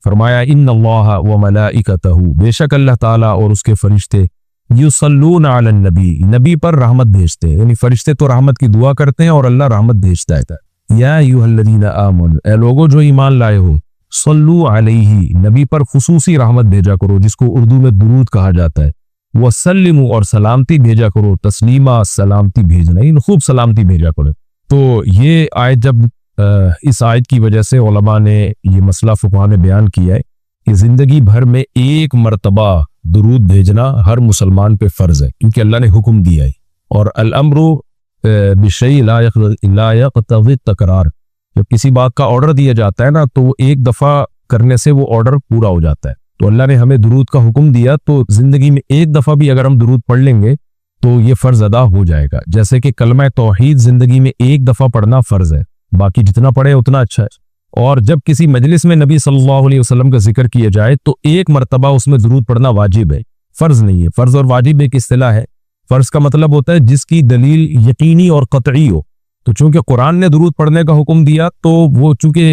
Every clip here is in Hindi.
फरमाया इन्नल्लाह व मलाइकतहू, बेशक अल्लाह ताला और उसके फरिश्ते युसल्लूना अलन नबी, नबी पर रहमत भेजते हैं। यानी फरिश्ते तो रहमत की दुआ करते हैं और अल्लाह रहमत भेजता है। या अय्युहल्लज़ीना आमनू, ए लोगो जो ईमान लाए हो, सल्लू अलैहि, नबी पर खुसूसी रहमत भेजा करो, जिसको उर्दू में दुरूद कहा जाता है। वसल्लिमू, और सलामती भेजा करो, तस्लीमा, सलामती भेजना, इन खूब सलामती भेजा करो। तो ये आयत जब इस आयत की वजह से उलमा ने ये मसला फुक़हा ने बयान किया है कि जिंदगी भर में एक मरतबा दुरूद भेजना हर मुसलमान पे फर्ज है, क्योंकि अल्लाह ने हुक्म दिया है। और अल अम्रु बिशै ला यक़्तज़ी तकरार, जब किसी बात का ऑर्डर दिया जाता है ना, तो वो एक दफ़ा करने से वो ऑर्डर पूरा हो जाता है। तो अल्लाह ने हमें दुरूद का हुक्म दिया, तो जिंदगी में एक दफ़ा भी अगर हम दुरूद पढ़ लेंगे तो ये फ़र्ज अदा हो जाएगा। जैसे कि कलमा तौहीद जिंदगी में एक दफ़ा पढ़ना फ़र्ज है, बाकी जितना पढ़े उतना अच्छा है। और जब किसी मजलिस में नबी सल्लल्लाहु अलैहि वसल्लम का जिक्र किया जाए तो एक मरतबा उसमें दुरूद पढ़ना वाजिब है, फ़र्ज नहीं है। फ़र्ज और वाजिब एक इस्तिलाह है। फ़र्ज का मतलब होता है जिसकी दलील यकीनी और क़तई हो। तो चूंकि कुरान ने दुरूद पढ़ने का हुक्म दिया, तो वो चूंकि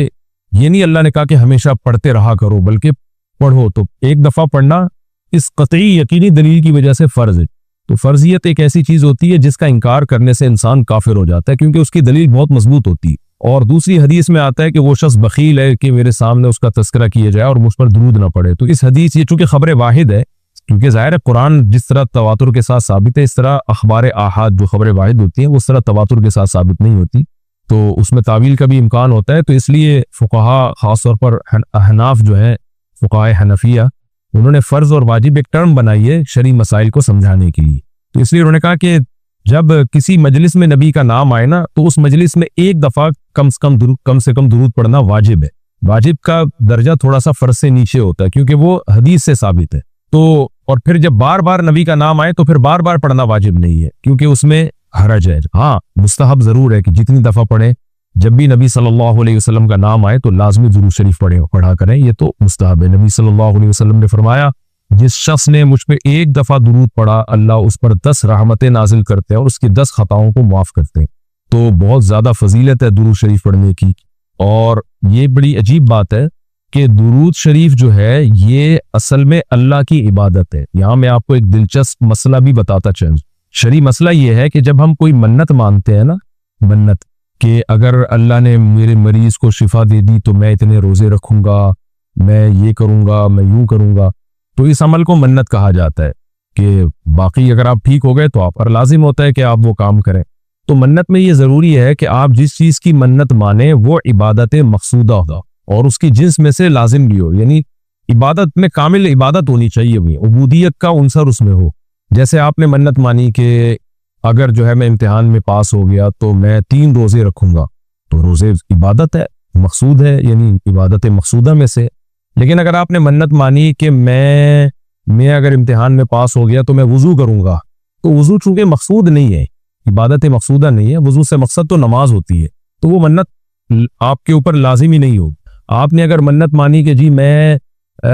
ये नहीं अल्लाह ने कहा कि हमेशा पढ़ते रहा करो, बल्कि पढ़ो, तो एक दफ़ा पढ़ना इस क़तई यकीनी दलील की वजह से फ़र्ज है। तो फ़र्जियत एक ऐसी चीज़ होती है जिसका इनकार करने से इंसान काफिर हो जाता है, क्योंकि उसकी दलील बहुत मजबूत होती है। और दूसरी हदीस में आता है कि वो शख्स बखील है कि मेरे सामने उसका तस्करा किया जाए और मुझ पर दुरूद ना पड़े। तो इस हदीस, ये चूंकि खबर वाहिद है, क्योंकि ज़ाहिर है कुरान जिस तरह तवातुर के साथ साबित है, इस तरह अखबार आहद जो खबर वाहिद होती हैं वो उस तरह तवातुर के साथ साबित नहीं होती, तो उसमें तावील का भी इम्कान होता है। तो इसलिए फुक़हा, ख़ासतौर पर अहनाफ जो है, फुक़हा हनफिया, उन्होंने फ़र्ज और वाजिब एक टर्म बनाई है शरई मसाइल को समझाने के लिए। तो इसलिए उन्होंने कहा कि जब किसी मजलिस में नबी का नाम आए ना, तो उस मजलिस में एक दफ़ा कम से कम दुरूद पढ़ना वाजिब है। वाजिब का दर्जा थोड़ा सा फ़र्ज से नीचे होता है, क्योंकि वो हदीस से साबित है। तो और फिर जब बार बार नबी का नाम आए तो फिर बार बार पढ़ना वाजिब नहीं है, क्योंकि उसमें हरज है। हाँ, मुस्तहब जरूर है कि जितनी दफ़ा पढ़े, जब भी नबी सल्लल्लाहु अलैहि वसल्लम का नाम आए तो लाजमी दुरूद शरीफ पढ़ा करें, ये तो मुस्तहब है। नबी सल्लल्लाहु अलैहि वसल्लम ने फरमाया, जिस शख्स ने मुझ पे एक दफ़ा दुरूद पढ़ा, अल्लाह उस पर 10 रहमतें नाजिल करते हैं और उसकी 10 खताओं को माफ़ करते हैं। तो बहुत ज़्यादा फजीलत है दुरूद शरीफ पढ़ने की। और ये बड़ी अजीब बात है कि दुरूद शरीफ जो है ये असल में अल्लाह की इबादत है। यहाँ मैं आपको एक दिलचस्प मसला भी बताता चलूं। शरई मसला ये है कि जब हम कोई मन्नत मानते हैं ना, मन्नत कि अगर अल्लाह ने मेरे मरीज को शिफा दे दी तो मैं इतने रोजे रखूंगा, मैं ये करूंगा, मैं यूं करूंगा, तो इस अमल को मन्नत कहा जाता है कि बाकी अगर आप ठीक हो गए तो आप पर लाजिम होता है कि आप वो काम करें। तो मन्नत में ये ज़रूरी है कि आप जिस चीज़ की मन्नत माने वो इबादत मकसूदा हो और उसकी जिन्स में से लाजिम भी हो, यानी इबादत में कामिल इबादत होनी चाहिए, भी उबूदियत का उनसर उसमें हो। जैसे आपने मन्नत मानी कि अगर जो है मैं इम्तिहान में पास हो गया तो मैं 3 रोजे रखूंगा, तो रोजे इबादत है, मकसूद है, यानी इबादत मकसूदा में से। लेकिन अगर आपने मन्नत मानी कि मैं अगर इम्तिहान में पास हो गया तो मैं वुजू करूंगा, तो वुजू चूंकि मकसूद नहीं है, इबादत मकसूदा नहीं है, वुजू से मकसद तो नमाज होती है, तो वो मन्नत आपके ऊपर लाजिम ही नहीं हो। आपने अगर मन्नत मानी कि जी मैं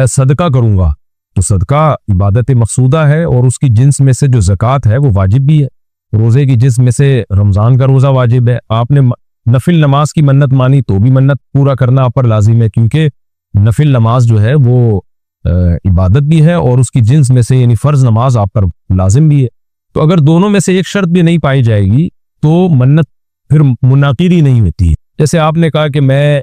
सदका करूंगा, तो सदका इबादत मकसूदा है और उसकी जिन्स में से जो ज़कात है वो वाजिब भी है। रोजे की जिन्स में से रमज़ान का रोज़ा वाजिब है। आपने नफिल नमाज की मन्नत मानी तो भी मन्नत पूरा करना आप पर लाजिम है, क्योंकि नफिल नमाज जो है वो इबादत भी है और उसकी जिन्स में से यानी फ़र्ज नमाज आप पर लाजिम भी है। तो अगर दोनों में से एक शर्त भी नहीं पाई जाएगी तो मन्नत फिर मुनाकिर ही नहीं होती है। जैसे आपने कहा कि मैं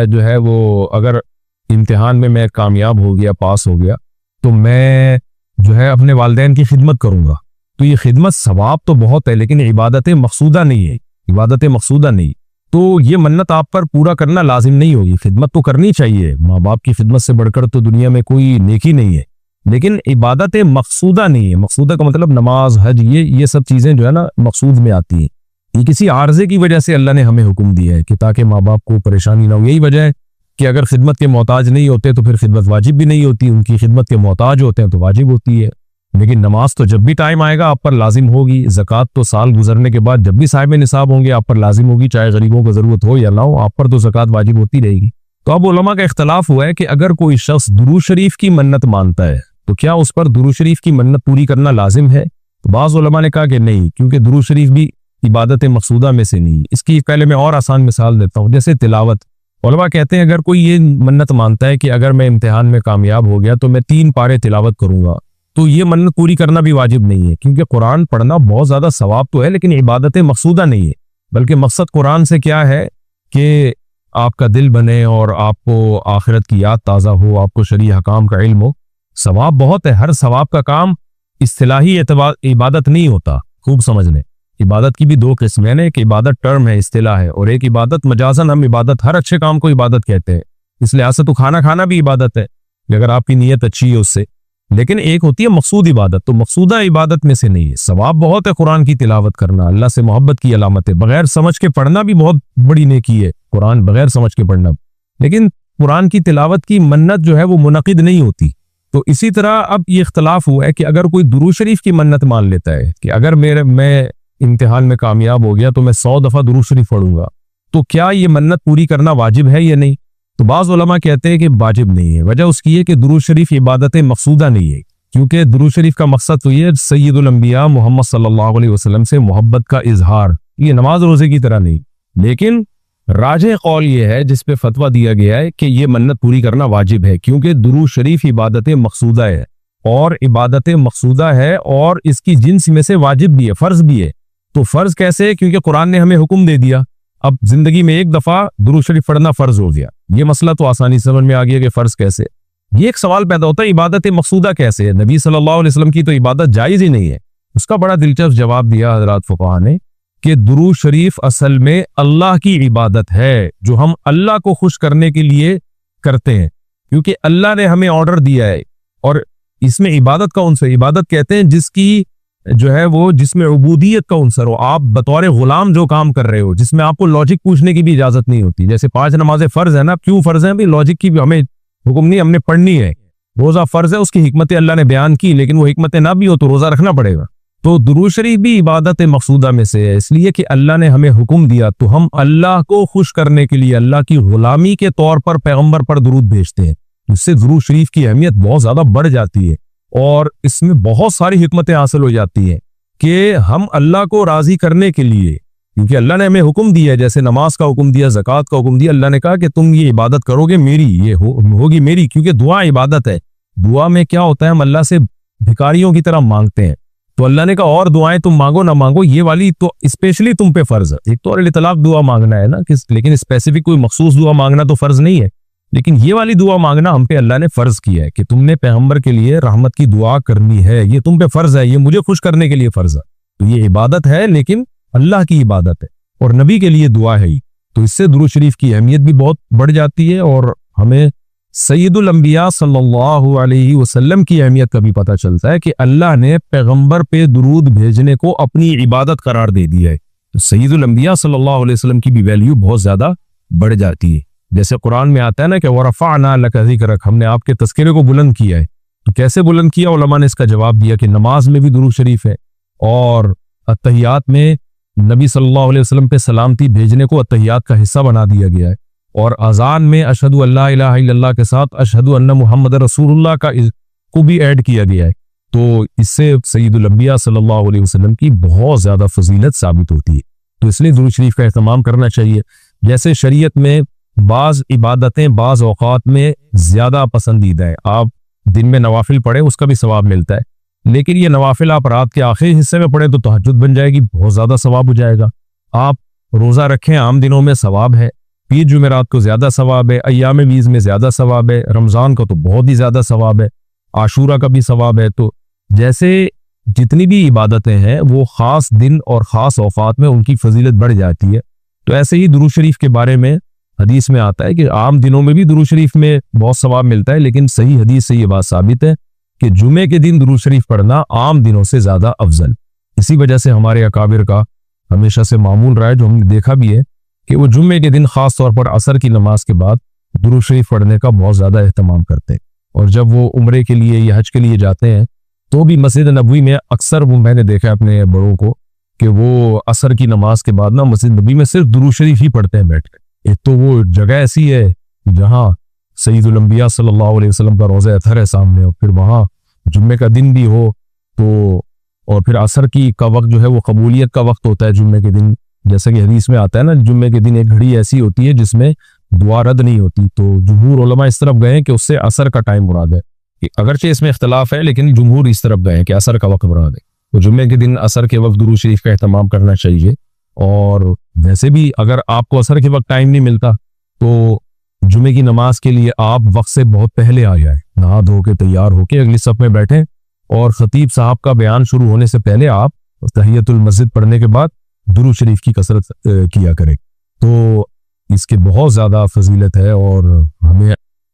जो है वो अगर इम्तिहान में मैं कामयाब हो गया, पास हो गया, तो मैं जो है अपने वालिदैन की खिदमत करूंगा, तो ये खिदमत सवाब तो बहुत है लेकिन इबादत मकसूदा नहीं है, इबादत मकसूदा नहीं। तो ये मन्नत आप पर पूरा करना लाजिम नहीं होगी। खिदमत तो करनी चाहिए, माँ बाप की खिदमत से बढ़कर तो दुनिया में कोई नेकी नहीं है, लेकिन इबादत मकसूदा नहीं है। मकसूदा का मतलब नमाज, हज, ये सब चीज़ें जो है ना मकसूद में आती हैं। ये किसी आर्जे की वजह से अल्लाह ने हमें हुक्म दिया है कि ताकि माँ बाप को परेशानी ना हो। यही वजह है कि अगर खिदमत के मोहताज नहीं होते तो फिर खिदमत वाजिब भी नहीं होती, उनकी खिदमत के मोहताज होते हैं तो वाजिब होती है। लेकिन नमाज तो जब भी टाइम आएगा आप पर लाजिम होगी। ज़कात तो साल गुजरने के बाद जब भी साहिब निसाब होंगे आप पर लाजिम होगी, चाहे गरीबों को ज़रूरत हो या ना हो, आप पर तो ज़कात वाजिब होती रहेगी। तो अब उलमा का इख्तलाफ हुआ है कि अगर कोई शख्स दुरूद शरीफ की मन्नत मानता है तो क्या उस पर दुरूद शरीफ की मन्नत पूरी करना लाजिम है? तो बाज़ उलमा ने कहा कि नहीं, क्योंकि दुरूद शरीफ भी इबादत मकसूदा में से नहीं। इसकी पहले मैं और आसान मिसाल देता हूँ। जैसे तिलावत, उलमा कहते हैं अगर कोई ये मन्नत मानता है कि अगर मैं इम्तिहान में कामयाब हो गया तो मैं 3 पारे तिलावत करूंगा, तो ये मन्नत पूरी करना भी वाजिब नहीं है, क्योंकि कुरान पढ़ना बहुत ज्यादा सवाब तो है लेकिन इबादत मकसूदा नहीं है। बल्कि मकसद कुरान से क्या है कि आपका दिल बने और आपको आखिरत की याद ताज़ा हो, आपको शरीय हकाम का इल्म हो। सवाब बहुत है, हर सवाब का काम इस्तिलाही इबादत नहीं होता, खूब समझ लें। इबादत की भी 2 किस्में हैं, एक इबादत टर्म है, इस्तिलाह है, और एक इबादत मजाजन हम इबादत, हर अच्छे काम को इबादत कहते हैं। इसलिए ऐसा तो खाना खाना भी इबादत है अगर आपकी नीयत अच्छी है उससे। लेकिन एक होती है मकसूद इबादत, तो मकसूदा इबादत में से नहीं है। सवाब बहुत है कुरान की तिलावत करना, अल्लाह से मोहब्बत की अलामत है। बगैर समझ के पढ़ना भी बहुत बड़ी नेकी है, कुरान बगैर समझ के पढ़ना। लेकिन कुरान की तिलावत की मन्नत जो है वो मुनक़िद नहीं होती। तो इसी तरह अब ये इख्तलाफ हुआ है कि अगर कोई दुरूद शरीफ की मन्नत मान लेता है कि अगर मैं इम्तिहान में कामयाब हो गया तो मैं 100 दफा दुरूद शरीफ पढ़ूंगा, तो क्या ये मन्नत पूरी करना वाजिब है या नहीं? तो बाज़ उलमा कहते हैं कि वाजिब नहीं है। वजह उसकी है कि दुरूद शरीफ इबादत मकसूदा नहीं है, क्योंकि दुरूद शरीफ का मकसद तो ये सैयदुल अंबिया मोहम्मद सल्लल्लाहु अलैहि वसल्लम से मोहब्बत का इजहार, ये नमाज रोजे की तरह नहीं। लेकिन राजे कौल ये है जिस पे फतवा दिया गया है कि ये मन्नत पूरी करना वाजिब है, क्योंकि दुरूद शरीफ इबादत मकसूदा है, और इबादत मकसूदा है और इसकी जिन्स में से वाजिब भी है, फर्ज भी है। तो फर्ज कैसे है? क्योंकि कुरान ने हमें हुक्म दे दिया, अब जिंदगी में एक दफा दुरूद शरीफ पढ़ना फर्ज हो गया। ये मसला तो आसानी समझ में आ गया कि फर्ज कैसे। ये एक सवाल पैदा होता है इबादत मकसूदा कैसे है? नबी सल्लल्लाहु अलैहि वसल्लम की तो इबादत जायज ही नहीं है। उसका बड़ा दिलचस्प जवाब दिया हजरत फुक़हा ने कि दुरूद शरीफ असल में अल्लाह की इबादत है, जो हम अल्लाह को खुश करने के लिए करते हैं, क्योंकि अल्लाह ने हमें ऑर्डर दिया है। और इसमें इबादत का उनसर, इबादत कहते हैं जिसकी जो है वो जिसमें उबूदियत का उनसर हो, आप बतौर गुलाम जो काम कर रहे हो, जिसमें आपको लॉजिक पूछने की भी इजाजत नहीं होती। जैसे 5 नमाजें फर्ज है ना, क्यों फर्ज है? भाई लॉजिक की भी हमें हुक्म नहीं, हमने पढ़नी है। रोजा फर्ज है, उसकी हिकमतें अल्लाह ने बयान की, लेकिन वो हिकमतें ना भी हो तो रोजा रखना पड़ेगा। तो दुरूद शरीफ भी इबादत मकसूदा में से है, इसलिए कि अल्लाह ने हमें हुक्म दिया, तो हम अल्लाह को खुश करने के लिए अल्लाह की गुलामी के तौर पर पैगंबर पर दुरूद भेजते हैं। इससे दुरूद शरीफ की अहमियत बहुत ज्यादा बढ़ जाती है और इसमें बहुत सारी हिकमतें हासिल हो जाती हैं कि हम अल्लाह को राजी करने के लिए, क्योंकि अल्लाह ने हमें हुक्म दिया है, जैसे नमाज का हुक्म दिया, ज़कात का हुक्म दिया, अल्लाह ने कहा कि तुम ये इबादत करोगे मेरी, ये होगी मेरी, क्योंकि दुआ इबादत है। दुआ में क्या होता है, हम अल्लाह से भिखारियों की तरह मांगते हैं, तो अल्लाह ने कहा और दुआएं तुम मांगो ना मांगो, ये वाली तो स्पेशली तुम पे फर्ज है। एक तो और तलाक दुआ मांगना है ना, लेकिन स्पेसिफिक कोई मखसूस दुआ मांगना तो फर्ज नहीं है, लेकिन ये वाली दुआ मांगना हम पे अल्लाह ने फर्ज किया है कि तुमने पैगंबर के लिए रहमत की दुआ करनी है, ये तुम पे फर्ज है, ये मुझे खुश करने के लिए फर्ज है। तो ये इबादत है, लेकिन अल्लाह की इबादत है और नबी के लिए दुआ है ही। तो इससे दुरूद शरीफ की अहमियत भी बहुत बढ़ जाती है और हमें सैयदुल अंबिया सल्लल्लाहु अलैहि वसल्लम की अहमियत का भी पता चलता है कि अल्लाह ने पैगंबर पे दुरूद भेजने को अपनी इबादत करार दे दिया है। तो सैयदुल अंबिया सल्लल्लाहु अलैहि वसल्लम की भी वैल्यू बहुत ज्यादा बढ़ जाती है। जैसे कुरान में आता है ना कि वरफ़अना लका ज़िक्रक, हमने आपके तज़किरे को बुलंद किया है। तो कैसे बुलंद किया? उलमा ने इसका जवाब दिया कि नमाज में भी दुरूद शरीफ है और अत्तहियात में नबी सल्लल्लाहु अलैहि वसल्लम पे सलामती भेजने को अत्तहियात का हिस्सा बना दिया गया है, और अजान में अशहदु अल्ला इलाहा इल्लल्लाह के साथ अशहदु अन्ना मुहम्मद रसूलुल्लाह को भी ऐड किया गया है। तो इससे सैयदुल अंबिया सल्लल्लाहु अलैहि वसल्लम की बहुत ज्यादा फजीलत साबित होती है। तो इसलिए दुरूद शरीफ का एहतमाम करना चाहिए। जैसे शरीयत में बाज इबादतें बाज औकात में ज्यादा पसंदीदा है, आप दिन में नवाफिल पढ़े उसका भी सवाब मिलता है, लेकिन ये नवाफिल आप रात के आखिरी हिस्से में पढ़े तो तहज्जुद बन जाएगी, बहुत ज्यादा सवाब हो जाएगा। आप रोजा रखें आम दिनों में सवाब है, पीर जुमेरात को ज्यादा सवाब है, अय्याम बीज में ज्यादा सवाब है, रमजान का तो बहुत ही ज्यादा सवाब है, आशूरा का भी सवाब है। तो जैसे जितनी भी इबादतें हैं वो खास दिन और खास औकात में उनकी फजीलत बढ़ जाती है। तो ऐसे ही दुरूद शरीफ के बारे में हदीस में आता है कि आम दिनों में भी दुरूद शरीफ में बहुत सवाब मिलता है, लेकिन सही हदीस से ये बात साबित है कि जुमे के दिन दुरूद शरीफ पढ़ना आम दिनों से ज्यादा अफजल। इसी वजह से हमारे अकाबिर का हमेशा से मामूल रहा है, जो हमने देखा भी है कि वो जुम्मे के दिन खास तौर पर असर की नमाज के बाद दुरूद शरीफ पढ़ने का बहुत ज्यादा एहतमाम करते हैं। और जब वो उम्रे के लिए या हज के लिए जाते हैं तो भी मस्जिद नबवी में अक्सर वो मैंने देखा अपने बड़ों को कि वो असर की नमाज के बाद ना मस्जिद नबवी में सिर्फ दुरूद शरीफ ही पढ़ते हैं बैठकर। एक तो वो जगह ऐसी है जहाँ सैयदुल अंबिया सल्लल्लाहु अलैहि वसल्लम का रोज़ा अतहर है सामने, और फिर वहाँ जुम्मे का दिन भी हो तो, और फिर असर की का वक्त जो है वो कबूलियत का वक्त होता है जुम्मे के दिन। जैसे कि हदीस में आता है ना, जुम्मे के दिन एक घड़ी ऐसी होती है जिसमें दुआ रद्द नहीं होती। तो जुमहूर उलमा इस तरफ गए कि उससे असर का टाइम मुराद है, कि अगरचे इसमें इख्तलाफ है लेकिन जुमहूर इस तरफ गए कि असर का वक्त मुराद है। तो जुम्मे के दिन असर के वक्त दुरूद शरीफ का एहतमाम करना चाहिए। और वैसे भी अगर आपको असर के वक्त टाइम नहीं मिलता तो जुमे की नमाज के लिए आप वक्त से बहुत पहले आ जाए, नहा धो के तैयार होके अगली सफ में बैठें और खतीब साहब का बयान शुरू होने से पहले आप तहियतुल मस्जिद पढ़ने के बाद दुरूद शरीफ की कसरत किया करें। तो इसके बहुत ज़्यादा फजीलत है और हमें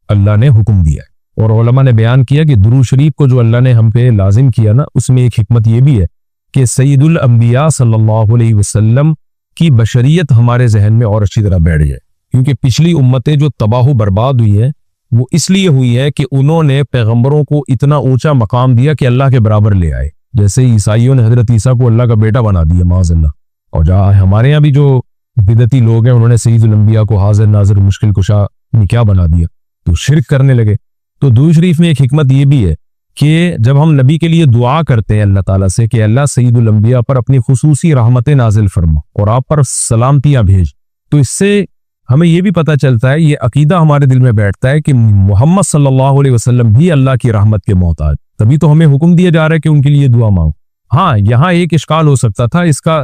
अल्लाह ने हुक्म दिया है। और उलमा ने बयान किया कि दुरूद शरीफ को जो अल्लाह ने हम पे लाजिम किया ना, उसमें एक हिकमत ये भी है कि सैयदुल अंबिया सल्लल्लाहु अलैहि वसल्लम की बशरियत हमारे जहन में और अच्छी तरह बैठ जाए। क्योंकि पिछली उम्मतें जो तबाह बर्बाद हुई हैं वो इसलिए हुई है कि उन्होंने पैगंबरों को इतना ऊंचा मकाम दिया कि अल्लाह के बराबर ले आए। जैसे ईसाइयों ने हजरत ईसा को अल्लाह का बेटा बना दिया माज़अल्लाह, और जहाँ हमारे यहाँ भी जो बिदती लोग हैं उन्होंने सैयदुल अंबिया को हाजिर नाजिर मुश्किल कुशा क्या बना दिया, तो शिरक करने लगे। तो दुरूद शरीफ में एक हिकमत ये भी है कि जब हम नबी के लिए दुआ करते हैं अल्लाह ताला से कि अल्लाह सैयदुल अंबिया पर अपनी खुसूसी रहमतें नाजिल फरमा और आप पर सलामतियां भेज, तो इससे हमें यह भी पता चलता है, ये अकीदा हमारे दिल में बैठता है कि मोहम्मद सल्लल्लाहु अलैहि वसल्लम भी अल्लाह की रहमत के मोहताज। तभी तो हमें हुक्म दिया जा रहा है कि उनके लिए दुआ मांगो। हाँ, यहाँ एक इश्काल हो सकता था इसका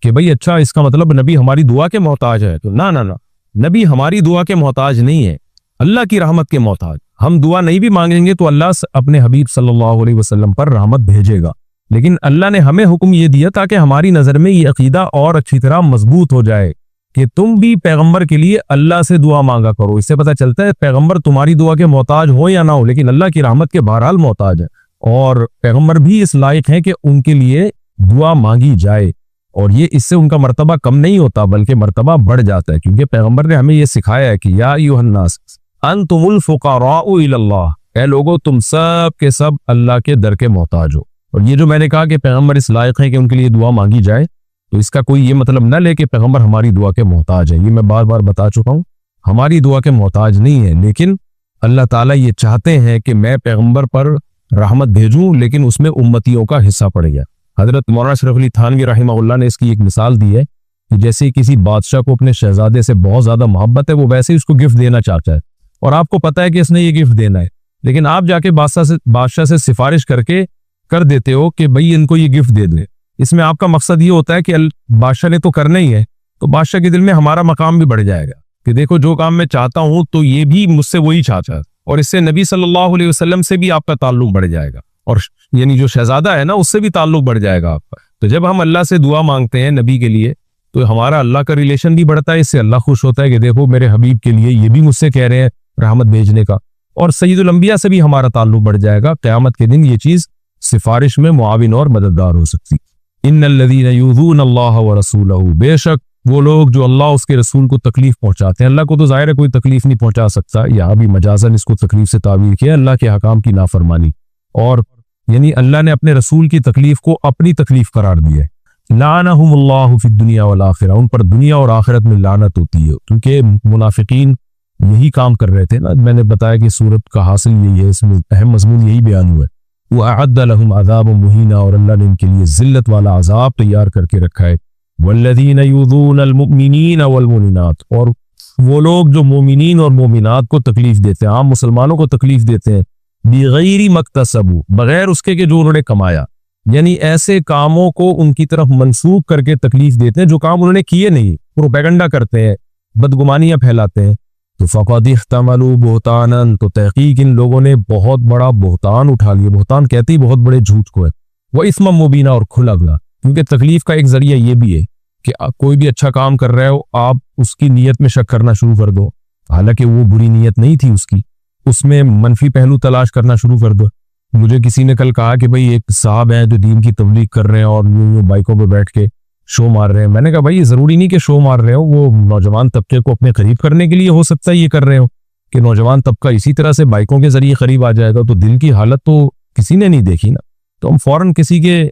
कि भाई अच्छा, इसका मतलब नबी हमारी दुआ के मोहताज है। तो ना ना ना, नबी हमारी दुआ के मोहताज नहीं है, अल्लाह की रहमत के मोहताज। हम दुआ नहीं भी मांगेंगे तो अल्लाह अपने हबीब सल्लल्लाहु अलैहि वसल्लम पर रहमत भेजेगा। लेकिन अल्लाह ने हमें हुक्म ये दिया ताकि हमारी नजर में ये अकीदा और अच्छी तरह मजबूत हो जाए कि तुम भी पैगंबर के लिए अल्लाह से दुआ मांगा करो। इससे पता चलता है पैगंबर तुम्हारी दुआ के मोहताज हो या ना हो, लेकिन अल्लाह की रहमत के बहरहाल मोहताज है। और पैगंबर भी इस लायक हैं कि उनके लिए दुआ मांगी जाए, और ये इससे उनका मर्तबा कम नहीं होता बल्कि मर्तबा बढ़ जाता है। क्योंकि पैगंबर ने हमें ये सिखाया है कि या अय्युहन्नास अंतुमुल फुक़राउ इलल्लाह, ऐ लोगो तुम सब के सब अल्लाह के दर के मोहताज हो। और ये जो मैंने कहा कि पैगंबर इस लायक है कि उनके लिए दुआ मांगी जाए, तो इसका कोई ये मतलब ना ले कि पैगंबर हमारी दुआ के मोहताज है। ये मैं बार बार बता चुका हूँ, हमारी दुआ के मोहताज नहीं है, लेकिन अल्लाह ताला ये चाहते हैं कि मैं पैगंबर पर रहमत भेजूं, लेकिन उसमें उम्मतियों का हिस्सा पड़ गया। हजरत मौलाना अशरफ अली थानवी रहमहुल्लाह ने इसकी एक मिसाल दी है कि जैसे किसी बादशाह को अपने शहजादे से बहुत ज्यादा मोहब्बत है, वो वैसे ही उसको गिफ्ट देना चाहता है और आपको पता है कि इसने ये गिफ्ट देना है, लेकिन आप जाके बादशाह से सिफारिश करके कर देते हो कि भाई इनको ये गिफ्ट दे दे। इसमें आपका मकसद ये होता है कि बादशाह ने तो करना ही है, तो बादशाह के दिल में हमारा मकाम भी बढ़ जाएगा कि देखो जो काम मैं चाहता हूं तो ये भी मुझसे वही चाहता है, और इससे नबी सल्लल्लाहु अलैहि वसल्लम से भी आपका ताल्लुक बढ़ जाएगा, और यानी जो शहजादा है ना उससे भी ताल्लुक बढ़ जाएगा आपका। तो जब हम अल्लाह से दुआ मांगते हैं नबी के लिए तो हमारा अल्लाह का रिलेशन भी बढ़ता है, इससे अल्लाह खुश होता है कि देखो मेरे हबीब के लिए ये भी मुझसे कह रहे हैं रहमत भेजने का, और सैयदुल अंबिया से भी हमारा ताल्लुक बढ़ जाएगा। क़यामत के दिन ये चीज सिफारिश में मुआविन और मददगार हो सकती। इन्नल्लज़ीना युज़ून अल्लाह व रसूलहू, बेशक वो लोग जो अल्लाह उसके रसूल को तकलीफ पहुंचाते हैं। अल्लाह को तो जाहिर है कोई तकलीफ नहीं पहुंचा सकता, यहाँ भी मजाजन इसको तकलीफ से ताबीर किया, अल्लाह के हकाम की नाफरमानी, और यानी अल्लाह ने अपने रसूल की तकलीफ को अपनी तकलीफ करार दिया है। लानहुमुल्लाहु फिद दुनिया वल आखिरा, उन पर दुनिया और आखिरत में लानत होती है, क्योंकि मुनाफिकीन यही काम कर रहे थे ना। मैंने बताया कि सूरत का हासिल यही है, इसमें अहम मजमून यही बयान हुआ है, वअअद्द लहुम अज़ाब मुहीना, और अल्लाह ने इनके लिए जिल्लत वाला अजाब तैयार करके रखा है। वल्लज़ीना युज़ूनल मुमिनीना वल मुमिनात, और वो लोग जो मोमिनीन और मोमिनात को तकलीफ देते हैं, आम मुसलमानों को तकलीफ देते हैं, बिगैरी मक्तसबू, बगैर उसके कि जो उन्होंने कमाया, यानी ऐसे कामों को उनकी तरफ मंसूब करके तकलीफ देते हैं जो काम उन्होंने किए नहीं, प्रोपेगेंडा करते हैं, बदगुमानियां फैलाते हैं। तो फ़क़द इख्तमलू बुहतानन, तो तहकीक इन लोगों ने बहुत बड़ा बुहतान उठा लिया। बुहतान कहते ही बहुत बड़े झूठ को है, वह इस्म मुबीना, और खुला खुला, क्योंकि तकलीफ का एक जरिया ये भी है कि कोई भी अच्छा काम कर रहे हो आप उसकी नीयत में शक करना शुरू कर दो, हालांकि वो बुरी नीयत नहीं थी उसकी, उसमें मनफी पहलू तलाश करना शुरू कर दो। मुझे किसी ने कल कहा कि भाई एक साहब हैं जो दीन की तबलीग कर रहे हैं और यूं बाइकों पे बैठ के शो मार रहे हैं। मैंने कहा भाई ये जरूरी नहीं कि शो मार रहे हो, वो नौजवान तबके को अपने करीब करने के लिए हो सकता है ये कर रहे हो कि नौजवान तबका इसी तरह से बाइकों के जरिए करीब आ जाएगा। तो दिल की हालत तो किसी ने नहीं देखी ना, तो हम फौरन किसी के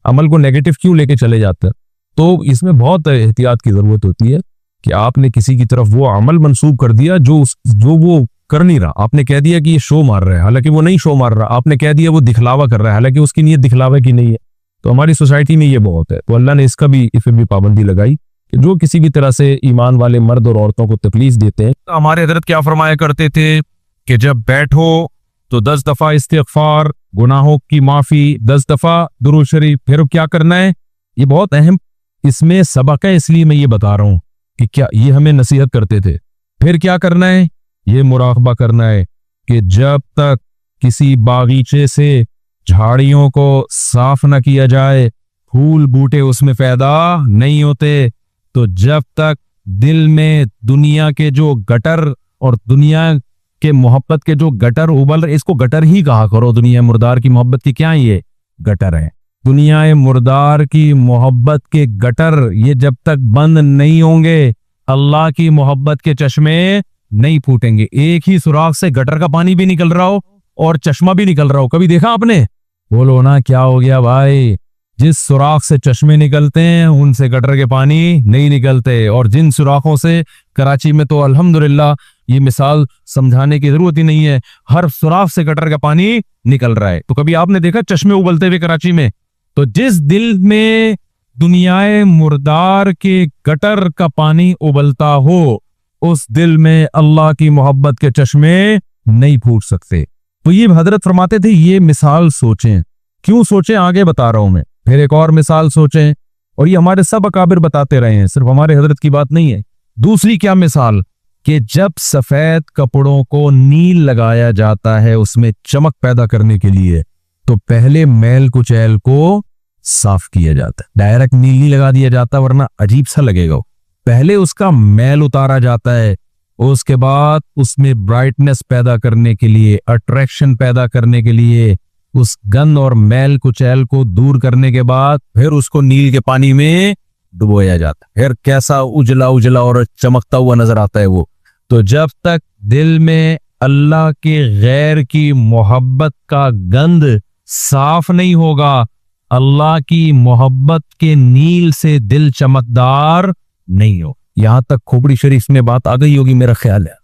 अमल को नेगेटिव क्यों लेके चले जाते हैं। तो इसमें बहुत एहतियात की जरूरत होती है कि आपने किसी की तरफ वो अमल मंसूब कर दिया जो वो कर नहीं रहा। आपने कह दिया कि ये शो मार रहा है, हालांकि वो नहीं शो मार रहा। आपने कह दिया वो दिखलावा कर रहा है, हालांकि उसकी नीयत दिखलावे की नहीं है। तो हमारी सोसाइटी में ये बहुत है, तो अल्लाह ने इसका भी इस पे भी पाबंदी लगाई कि जो किसी भी तरह से ईमान वाले मर्द और औरतों को तकलीफ देते हैं। हमारे हजरत क्या फरमाया करते थे कि जब बैठो तो 10 दफा इस्तिग़फ़ार, गुनाहों की माफी, 10 दफा दुरूद शरीफ, फिर क्या करना है, ये बहुत अहम इसमें सबक है, इसलिए मैं ये बता रहा हूं कि क्या ये हमें नसीहत करते थे। फिर क्या करना है, ये मुराक़बा करना है कि जब तक किसी बागीचे से झाड़ियों को साफ न किया जाए, फूल बूटे उसमें पैदा नहीं होते, तो जब तक दिल में दुनिया के जो गटर और दुनिया के मोहब्बत के जो गटर उबल रहे, इसको गटर ही कहा करो, दुनिया मुर्दार की मोहब्बत की क्या ये गटर है, दुनिया मुर्दार की मोहब्बत के गटर ये जब तक बंद नहीं होंगे, अल्लाह की मोहब्बत के चश्मे नहीं फूटेंगे। एक ही सुराख से गटर का पानी भी निकल रहा हो और चश्मा भी निकल रहा हो, कभी देखा आपने? बोलो ना क्या हो गया भाई? जिस सुराख से चश्मे निकलते हैं उनसे गटर के पानी नहीं निकलते, और जिन सुराखों से कराची में तो अल्हम्दुलिल्लाह ये मिसाल समझाने की जरूरत ही नहीं है, हर सुराख से गटर का पानी निकल रहा है। तो कभी आपने देखा चश्मे उबलते हुए कराची में? तो जिस दिल में दुनियाए मुर्दार के गटर का पानी उबलता हो, उस दिल में अल्लाह की मोहब्बत के चश्मे नहीं फूट सकते। तो ये हजरत फरमाते थे ये मिसाल सोचें। क्यों सोचें, आगे बता रहा हूं मैं। फिर एक और मिसाल सोचें, और ये हमारे सब अकाबिर बताते रहे हैं, सिर्फ हमारे हजरत की बात नहीं है। दूसरी क्या मिसाल, कि जब सफेद कपड़ों को नील लगाया जाता है उसमें चमक पैदा करने के लिए, तो पहले मैल कुचैल को साफ किया जाता है। डायरेक्ट नील नहीं लगा दिया जाता, वरना अजीब सा लगेगा। पहले उसका मैल उतारा जाता है, उसके बाद उसमें ब्राइटनेस पैदा करने के लिए, अट्रैक्शन पैदा करने के लिए, उस गंद और मैल कुचैल को दूर करने के बाद फिर उसको नील के पानी में डुबोया जाता है। फिर कैसा उजला उजला और चमकता हुआ नजर आता है वो। तो जब तक दिल में अल्लाह के गैर की मोहब्बत का गंद साफ नहीं होगा, अल्लाह की मोहब्बत के नील से दिल चमकदार नहीं हो। यहां तक खोपड़ी शरीफ में बात आ गई होगी मेरा ख्याल है।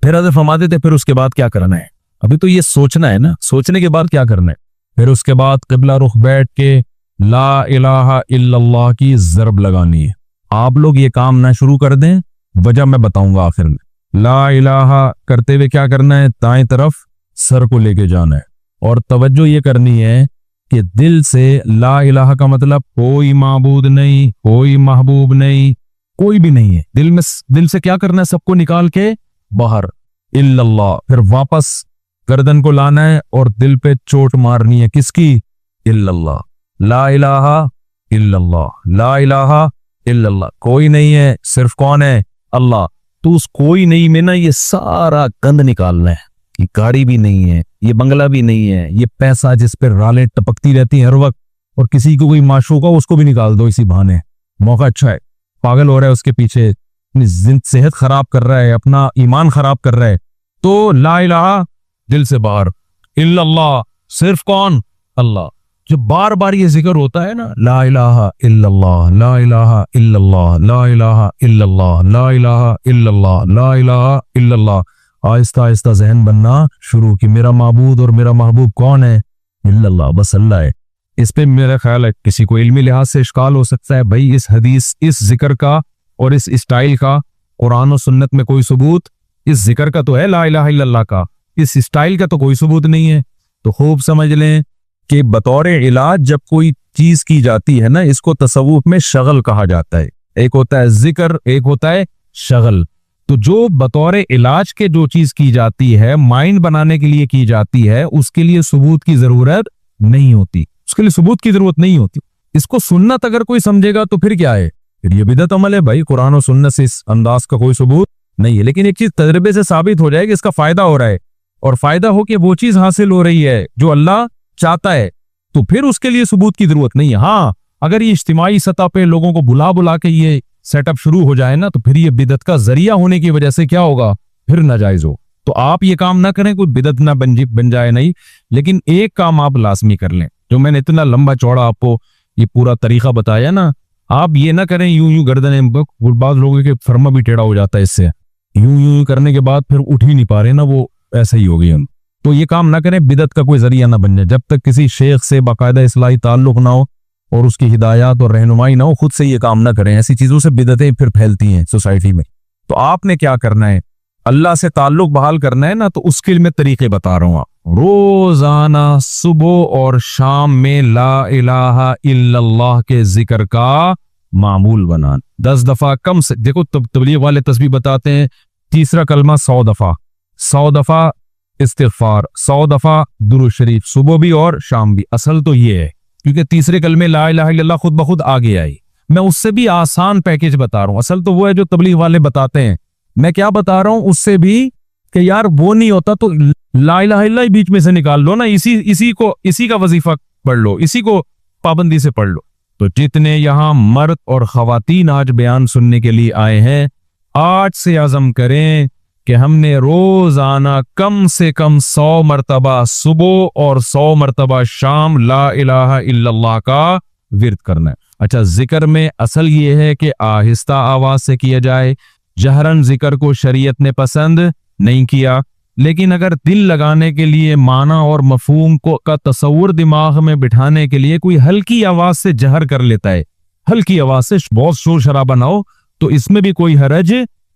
फिर हज़रत फरमाते थे फिर उसके बाद क्या करना है। अभी तो ये सोचना है ना, सोचने के बाद क्या करना है। फिर उसके बाद किबला रुख बैठ के ला इलाहा इल्लल्लाह की ज़रब लगानी है। आप लोग ये काम ना शुरू कर दें, वजह मैं बताऊंगा आखिर में। ला इलाहा करते हुए क्या करना है, दाएं तरफ सर को लेके जाना है, और तवज्जो ये करनी है कि दिल से ला इलाहा का मतलब कोई माबूद नहीं, कोई महबूब नहीं, कोई भी नहीं है। दिल से क्या करना है, सबको निकाल के बाहर इल्लल्लाह। फिर वापस गर्दन को लाना है और दिल पे चोट मारनी है, किसकी? इल्लल्लाह। ला इलाहा इल्लल्लाह, ला इलाहा इल्लल्लाह। कोई नहीं है, सिर्फ कौन है? अल्लाह। तो उस कोई नहीं में ना ये सारा गंद निकालना है। ये गाड़ी भी नहीं है, ये बंगला भी नहीं है, ये पैसा जिस पे रालें टपकती रहती हैं हर वक्त, और किसी को कोई माशूक हो उसको भी निकाल दो इसी बहाने। मौका अच्छा है, पागल हो रहा है उसके पीछे, अपनी सेहत खराब कर रहा है, अपना ईमान खराब कर रहा है। तो ला इलाहा दिल से बाहर, इल्लल्लाह सिर्फ कौन? अल्लाह। जो बार बार ये जिक्र होता है ना, ला इलाहा इल्लल्लाह, ला इलाहा इल्लल्लाह, ला इलाहा इल्लल्लाह, ला इलाहा इल्लल्लाह, ला इलाहा इल्लल्लाह, आहिस्ता आहिस्ता जहन बनना शुरू कि मेरा माबूद और मेरा महबूब कौन है? इल्लल्लाह, बस अल्लाह है। इस पे मेरा ख्याल है किसी को इल्मी लिहाज से इश्काल हो सकता है, भाई इस हदीस, इस जिक्र का और इस स्टाइल का कुरान और सुन्नत में कोई सबूत, इस जिक्र का तो है ला इलाहा इल्लल्लाह का, इस स्टाइल का तो कोई सबूत नहीं है। तो खूब समझ लें कि बतौर इलाज जब कोई चीज की जाती है ना, इसको तसव्वुफ में शगल कहा जाता है। एक होता है जिक्र, एक होता है शगल। तो जो बतौर इलाज के जो चीज की जाती है, माइंड बनाने के लिए की जाती है, उसके लिए सबूत की जरूरत नहीं होती, उसके लिए सबूत की जरूरत नहीं होती। इसको सुन्नत अगर कोई समझेगा तो फिर क्या है, फिर ये बिदअत अमल है भाई। कुरान और सुन्नत से इस अंदाज का कोई सबूत नहीं है। लेकिन एक चीज तजर्बे से साबित हो जाए कि इसका फायदा हो रहा है, और फायदा हो कि वो चीज हासिल हो रही है जो अल्लाह चाहता है, तो फिर उसके लिए सबूत की जरूरत नहीं है। हाँ, अगर ये इज्तिमाई सतह पे लोगों को बुला बुला के ये सेटअप शुरू हो जाए ना, तो फिर ये बिदअत का जरिया होने की वजह से क्या होगा, फिर नाजायज हो। तो आप ये काम ना करें, कोई बिदअत ना बन जाए नहीं। लेकिन एक काम आप लाजमी कर लें, जो मैंने इतना लंबा चौड़ा आपको ये पूरा तरीका बताया ना, आप ये ना करें यूं यूं गर्दन, बाद लोगों के फरमा भी टेढ़ा हो जाता है इससे, यूं यूं करने के बाद फिर उठ ही नहीं पा रहे ना, वो ऐसे ही हो गई हम। तो ये काम ना करें, बिदअत का कोई जरिया ना बन जाए। जब तक किसी शेख से बाकायदा इस्लाही ताल्लुक ना हो, और उसकी हिदायत और रहनुमाई ना हो, खुद से ये काम ना करें। ऐसी चीजों से बिदअतें फिर फैलती हैं सोसाइटी में। तो आपने क्या करना है, अल्लाह से ताल्लुक बहाल करना है ना, तो उसके लिए मैं तरीके बता रहा हूँ। रोजाना सुबह और शाम में ला इलाहा इल्लल्लाह के जिक्र का मामूल बनाना। 10 दफा कम से, देखो तबलीग वाले तस्बीह बताते हैं, तीसरा कलमा 100 दफा, 100 दफा इस्तिगफार, 100 दफा दुरूद शरीफ, सुबह भी और शाम भी। असल तो ये है क्योंकि तीसरे कलमे ला इलाहा इल्लल्लाह खुद ब खुद आगे आई। मैं उससे भी आसान पैकेज बता रहा हूं। असल तो वो है जो तबलीग वाले बताते हैं। मैं क्या बता रहा हूं उससे भी कि यार वो नहीं होता तो ला इलाहा इल्लल्लाह ही बीच में से निकाल लो ना, इसी का वजीफा पढ़ लो, इसी को पाबंदी से पढ़ लो। तो जितने यहां मर्द और खवातीन आज बयान सुनने के लिए आए हैं, आज से आज़म करें कि हमने रोजाना कम से कम 100 मरतबा सुबह और 100 मरतबा शाम ला इलाहा इल्लल्लाह का विर्द करना है। अच्छा, जिक्र में असल ये है कि आहिस्ता आवाज से किया जाए। जहरन जिक्र को शरीयत ने पसंद नहीं किया, लेकिन अगर दिल लगाने के लिए, माना और मफहूम को का तसव्वुर दिमाग में बिठाने के लिए कोई हल्की आवाज से जहर कर लेता है, हल्की आवाज से बहुत शोर शराबा ना हो, तो इसमें भी कोई हरज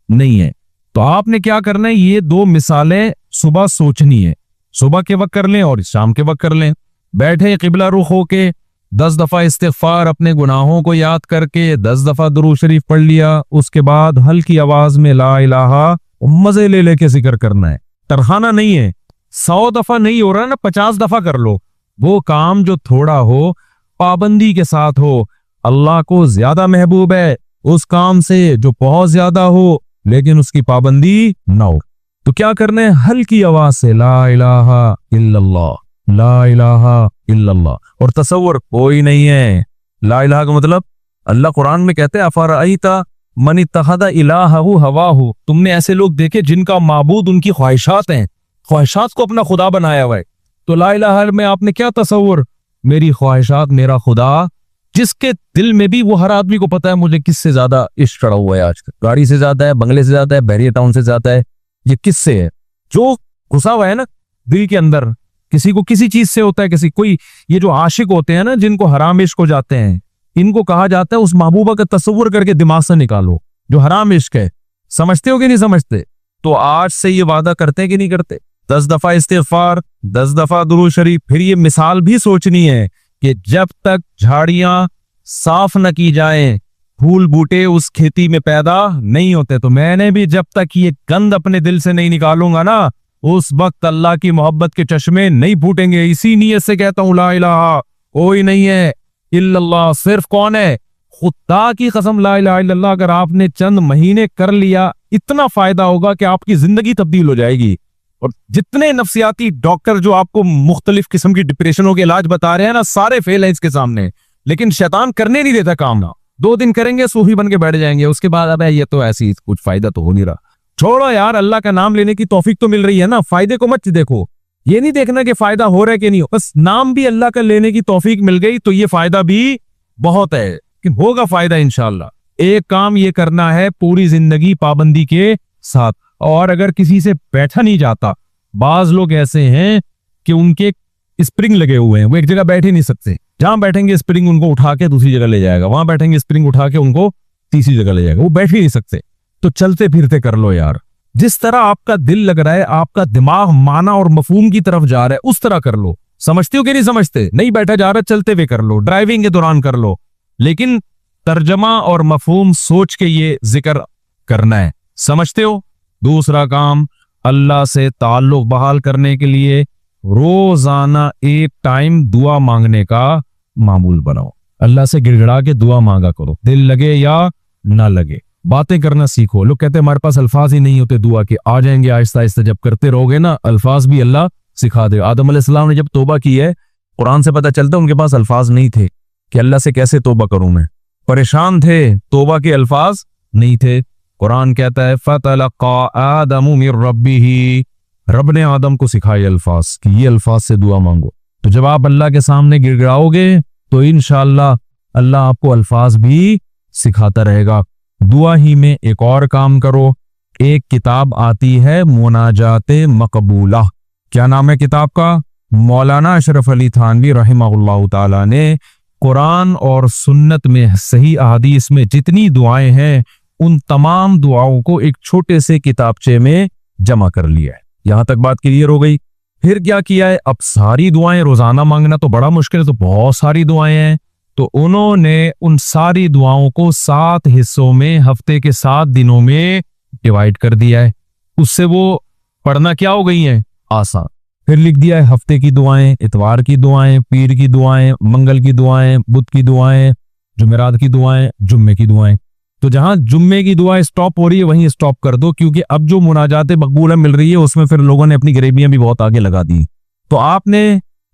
नहीं है। तो आपने क्या करना है, ये 2 मिसालें सुबह सोचनी है। सुबह के वक्त कर लें और शाम के वक्त कर लें। बैठे किबला रुख होके 10 दफा इस्तिगफार अपने गुनाहों को याद करके 10 दफा दुरूद शरीफ पढ़ लिया। उसके बाद हल्की आवाज में ला इलाहा मजे ले लेके जिक्र करना है। तरहाना नहीं है, 100 दफा नहीं हो रहा ना, 50 दफा कर लो। वो काम जो थोड़ा हो, पाबंदी के साथ हो। अल्लाह को ज्यादा महबूब है उस काम से जो बहुत ज्यादा हो, लेकिन उसकी पाबंदी ना हो। तो क्या करना है, हल्की आवाज से ला इलाहा इल्लल्लाह, ला इलाहा इल्लल्लाह। और तसव्वुर कोई नहीं है। ला इलाहा का मतलब, अल्लाह कुरान में कहते हैं अफराईता मन इत्तखज़ इलाहहु हवाहु, तुमने ऐसे लोग देखे जिनका माबूद उनकी ख्वाहिशात हैं, ख्वाहिशात को अपना खुदा बनाया हुआ है। तो ला इलाहा में आपने क्या तसव्वुर, मेरी ख्वाहिशात मेरा खुदा, जिसके दिल में भी, वो हर आदमी को पता है मुझे किससे ज्यादा इश्क चढ़ा हुआ है आजकल, गाड़ी से ज्यादा है, बंगले से ज्यादा है, बहरिया टाउन से ज्यादा है, ये किससे है, जो घुसा हुआ है ना दिल के अंदर। किसी को किसी चीज से होता है, किसी कोई, ये जो आशिक होते हैं ना जिनको हराम इश्क हो जाते हैं, इनको कहा जाता है उस महबूबा का तस्वुर करके दिमाग से निकालो जो हराम इश्क है। समझते हो कि नहीं समझते? तो आज से ये वादा करते हैं कि नहीं करते? 10 दफा इस्तिगफार, 10 दफा दुरूद शरीफ। फिर ये मिसाल भी सोचनी है कि जब तक झाड़ियां साफ न की जाएं, फूल बूटे उस खेती में पैदा नहीं होते। तो मैंने भी जब तक ये गंद अपने दिल से नहीं निकालूंगा ना, उस वक्त अल्लाह की मोहब्बत के चश्मे नहीं फूटेंगे। इसी नीयत से कहता हूं ला इलाहा कोई नहीं है इल्लल्लाह, सिर्फ कौन है, खुदा की कसम ला इलाहा इल्लल्लाह। अगर आपने चंद महीने कर लिया, इतना फायदा होगा कि आपकी जिंदगी तब्दील हो जाएगी। और जितने नफ्सियाती डॉक्टर जो आपको मुख्तलिफ किस्म की डिप्रेशनों के इलाज बता रहे हैं ना, सारे फेल है इसके सामने। लेकिन शैतान करने नहीं देता काम ना। 2 दिन करेंगे, सूफी बन के बैठ जाएंगे, उसके बाद अब ये तो ऐसी कुछ फायदा तो हो नहीं रहा। छोड़ो यार, अल्लाह का नाम लेने की तौफीक तो मिल रही है ना, फायदे को मत देखो। ये नहीं देखना कि फायदा हो रहा है कि नहीं हो, बस नाम भी अल्लाह का लेने की तौफीक मिल गई तो ये फायदा भी बहुत है, कि होगा फायदा इंशाअल्लाह। एक काम ये करना है पूरी जिंदगी पाबंदी के साथ। और अगर किसी से बैठा नहीं जाता, बाज लोग ऐसे हैं कि उनके स्प्रिंग लगे हुए हैं, वो एक जगह बैठ ही नहीं सकते। जहां बैठेंगे स्प्रिंग उनको उठा के दूसरी जगह ले जाएगा, वहां बैठेंगे स्प्रिंग उठा के उनको तीसरी जगह ले जाएगा, वो बैठ ही नहीं सकते। तो चलते फिरते कर लो यार, जिस तरह आपका दिल लग रहा है, आपका दिमाग माना और मफहूम की तरफ जा रहा है, उस तरह कर लो। समझते हो कि नहीं समझते? नहीं बैठा जा रहा, चलते हुए कर लो, ड्राइविंग के दौरान कर लो, लेकिन तर्जमा और मफहूम सोच के ये जिक्र करना है। समझते हो? दूसरा काम, अल्लाह से ताल्लुक बहाल करने के लिए रोजाना एक टाइम दुआ मांगने का मामूल बनाओ। अल्लाह से गिड़गिड़ा के दुआ मांगा करो, दिल लगे या ना लगे। बातें करना सीखो। लोग कहते हैं हमारे पास अल्फाज ही नहीं होते दुआ के, आ जाएंगे आहिस्ता आहिस्ता। जब करते रहोगे ना, अल्फाज भी अल्लाह सिखा दे। आदम अलैहिस्सलाम ने जब तौबा की है, कुरान से पता चलता है उनके पास अल्फाज नहीं थे कि अल्लाह से कैसे तौबा करूं मैं। परेशान थे, तौबा के अल्फाज नहीं थे। कुरान कहता है फतलक़ा आदमु मिर रब्बिही, रब ने आदम को सिखाए अल्फाज कि ये अल्फाज से दुआ मांगो। तो जब आप अल्लाह के सामने गिड़गिड़ाओगे तो इंशाअल्लाह अल्लाह आपको अल्फाज भी सिखाता रहेगा। दुआ ही में एक और काम करो, एक किताब आती है मुनाजाते मकबूला। क्या नाम है किताब का? मौलाना अशरफ अली थानवी रहमहुल्लाह ताला ने कुरान और सुन्नत में सही अहादीस में जितनी दुआएं हैं उन तमाम दुआओं को एक छोटे से किताबचे में जमा कर लिया है। यहां तक बात क्लियर हो गई। फिर क्या किया है, अब सारी दुआएं रोजाना मांगना तो बड़ा मुश्किल है, तो बहुत सारी दुआएं हैं, तो उन्होंने उन सारी दुआओं को 7 हिस्सों में हफ्ते के 7 दिनों में डिवाइड कर दिया है। उससे वो पढ़ना क्या हो गई है, आसान। फिर लिख दिया है हफ्ते की दुआएं, इतवार की दुआएं, पीर की दुआएं, मंगल की दुआएं, बुध की दुआएं, जुमेरात की दुआएं, जुम्मे की दुआएं। तो जहां जुम्मे की दुआएं स्टॉप हो रही है वहीं स्टॉप कर दो, क्योंकि अब जो मुनाजाते मकबूला मिल रही है उसमें फिर लोगों ने अपनी गरीबियां भी बहुत आगे लगा दी। तो आपने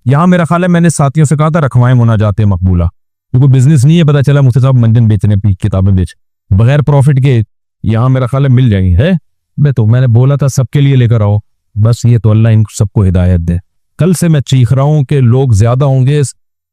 यहां, मेरा ख्याल है मैंने साथियों से कहा था रखवाएं मुनाजाते मकबूला, क्योंकि बिजनेस नहीं है, पता चला मुझसे साहब मंजन बेचने की किताबें बेच बगैर प्रॉफिट के, यहां मेरा ख्याल है मिल जाएंगी है। मैंने बोला था सबके लिए लेकर आओ, बस ये तो अल्लाह इन सबको हिदायत दे। कल से मैं चीख रहा हूं कि लोग ज्यादा होंगे,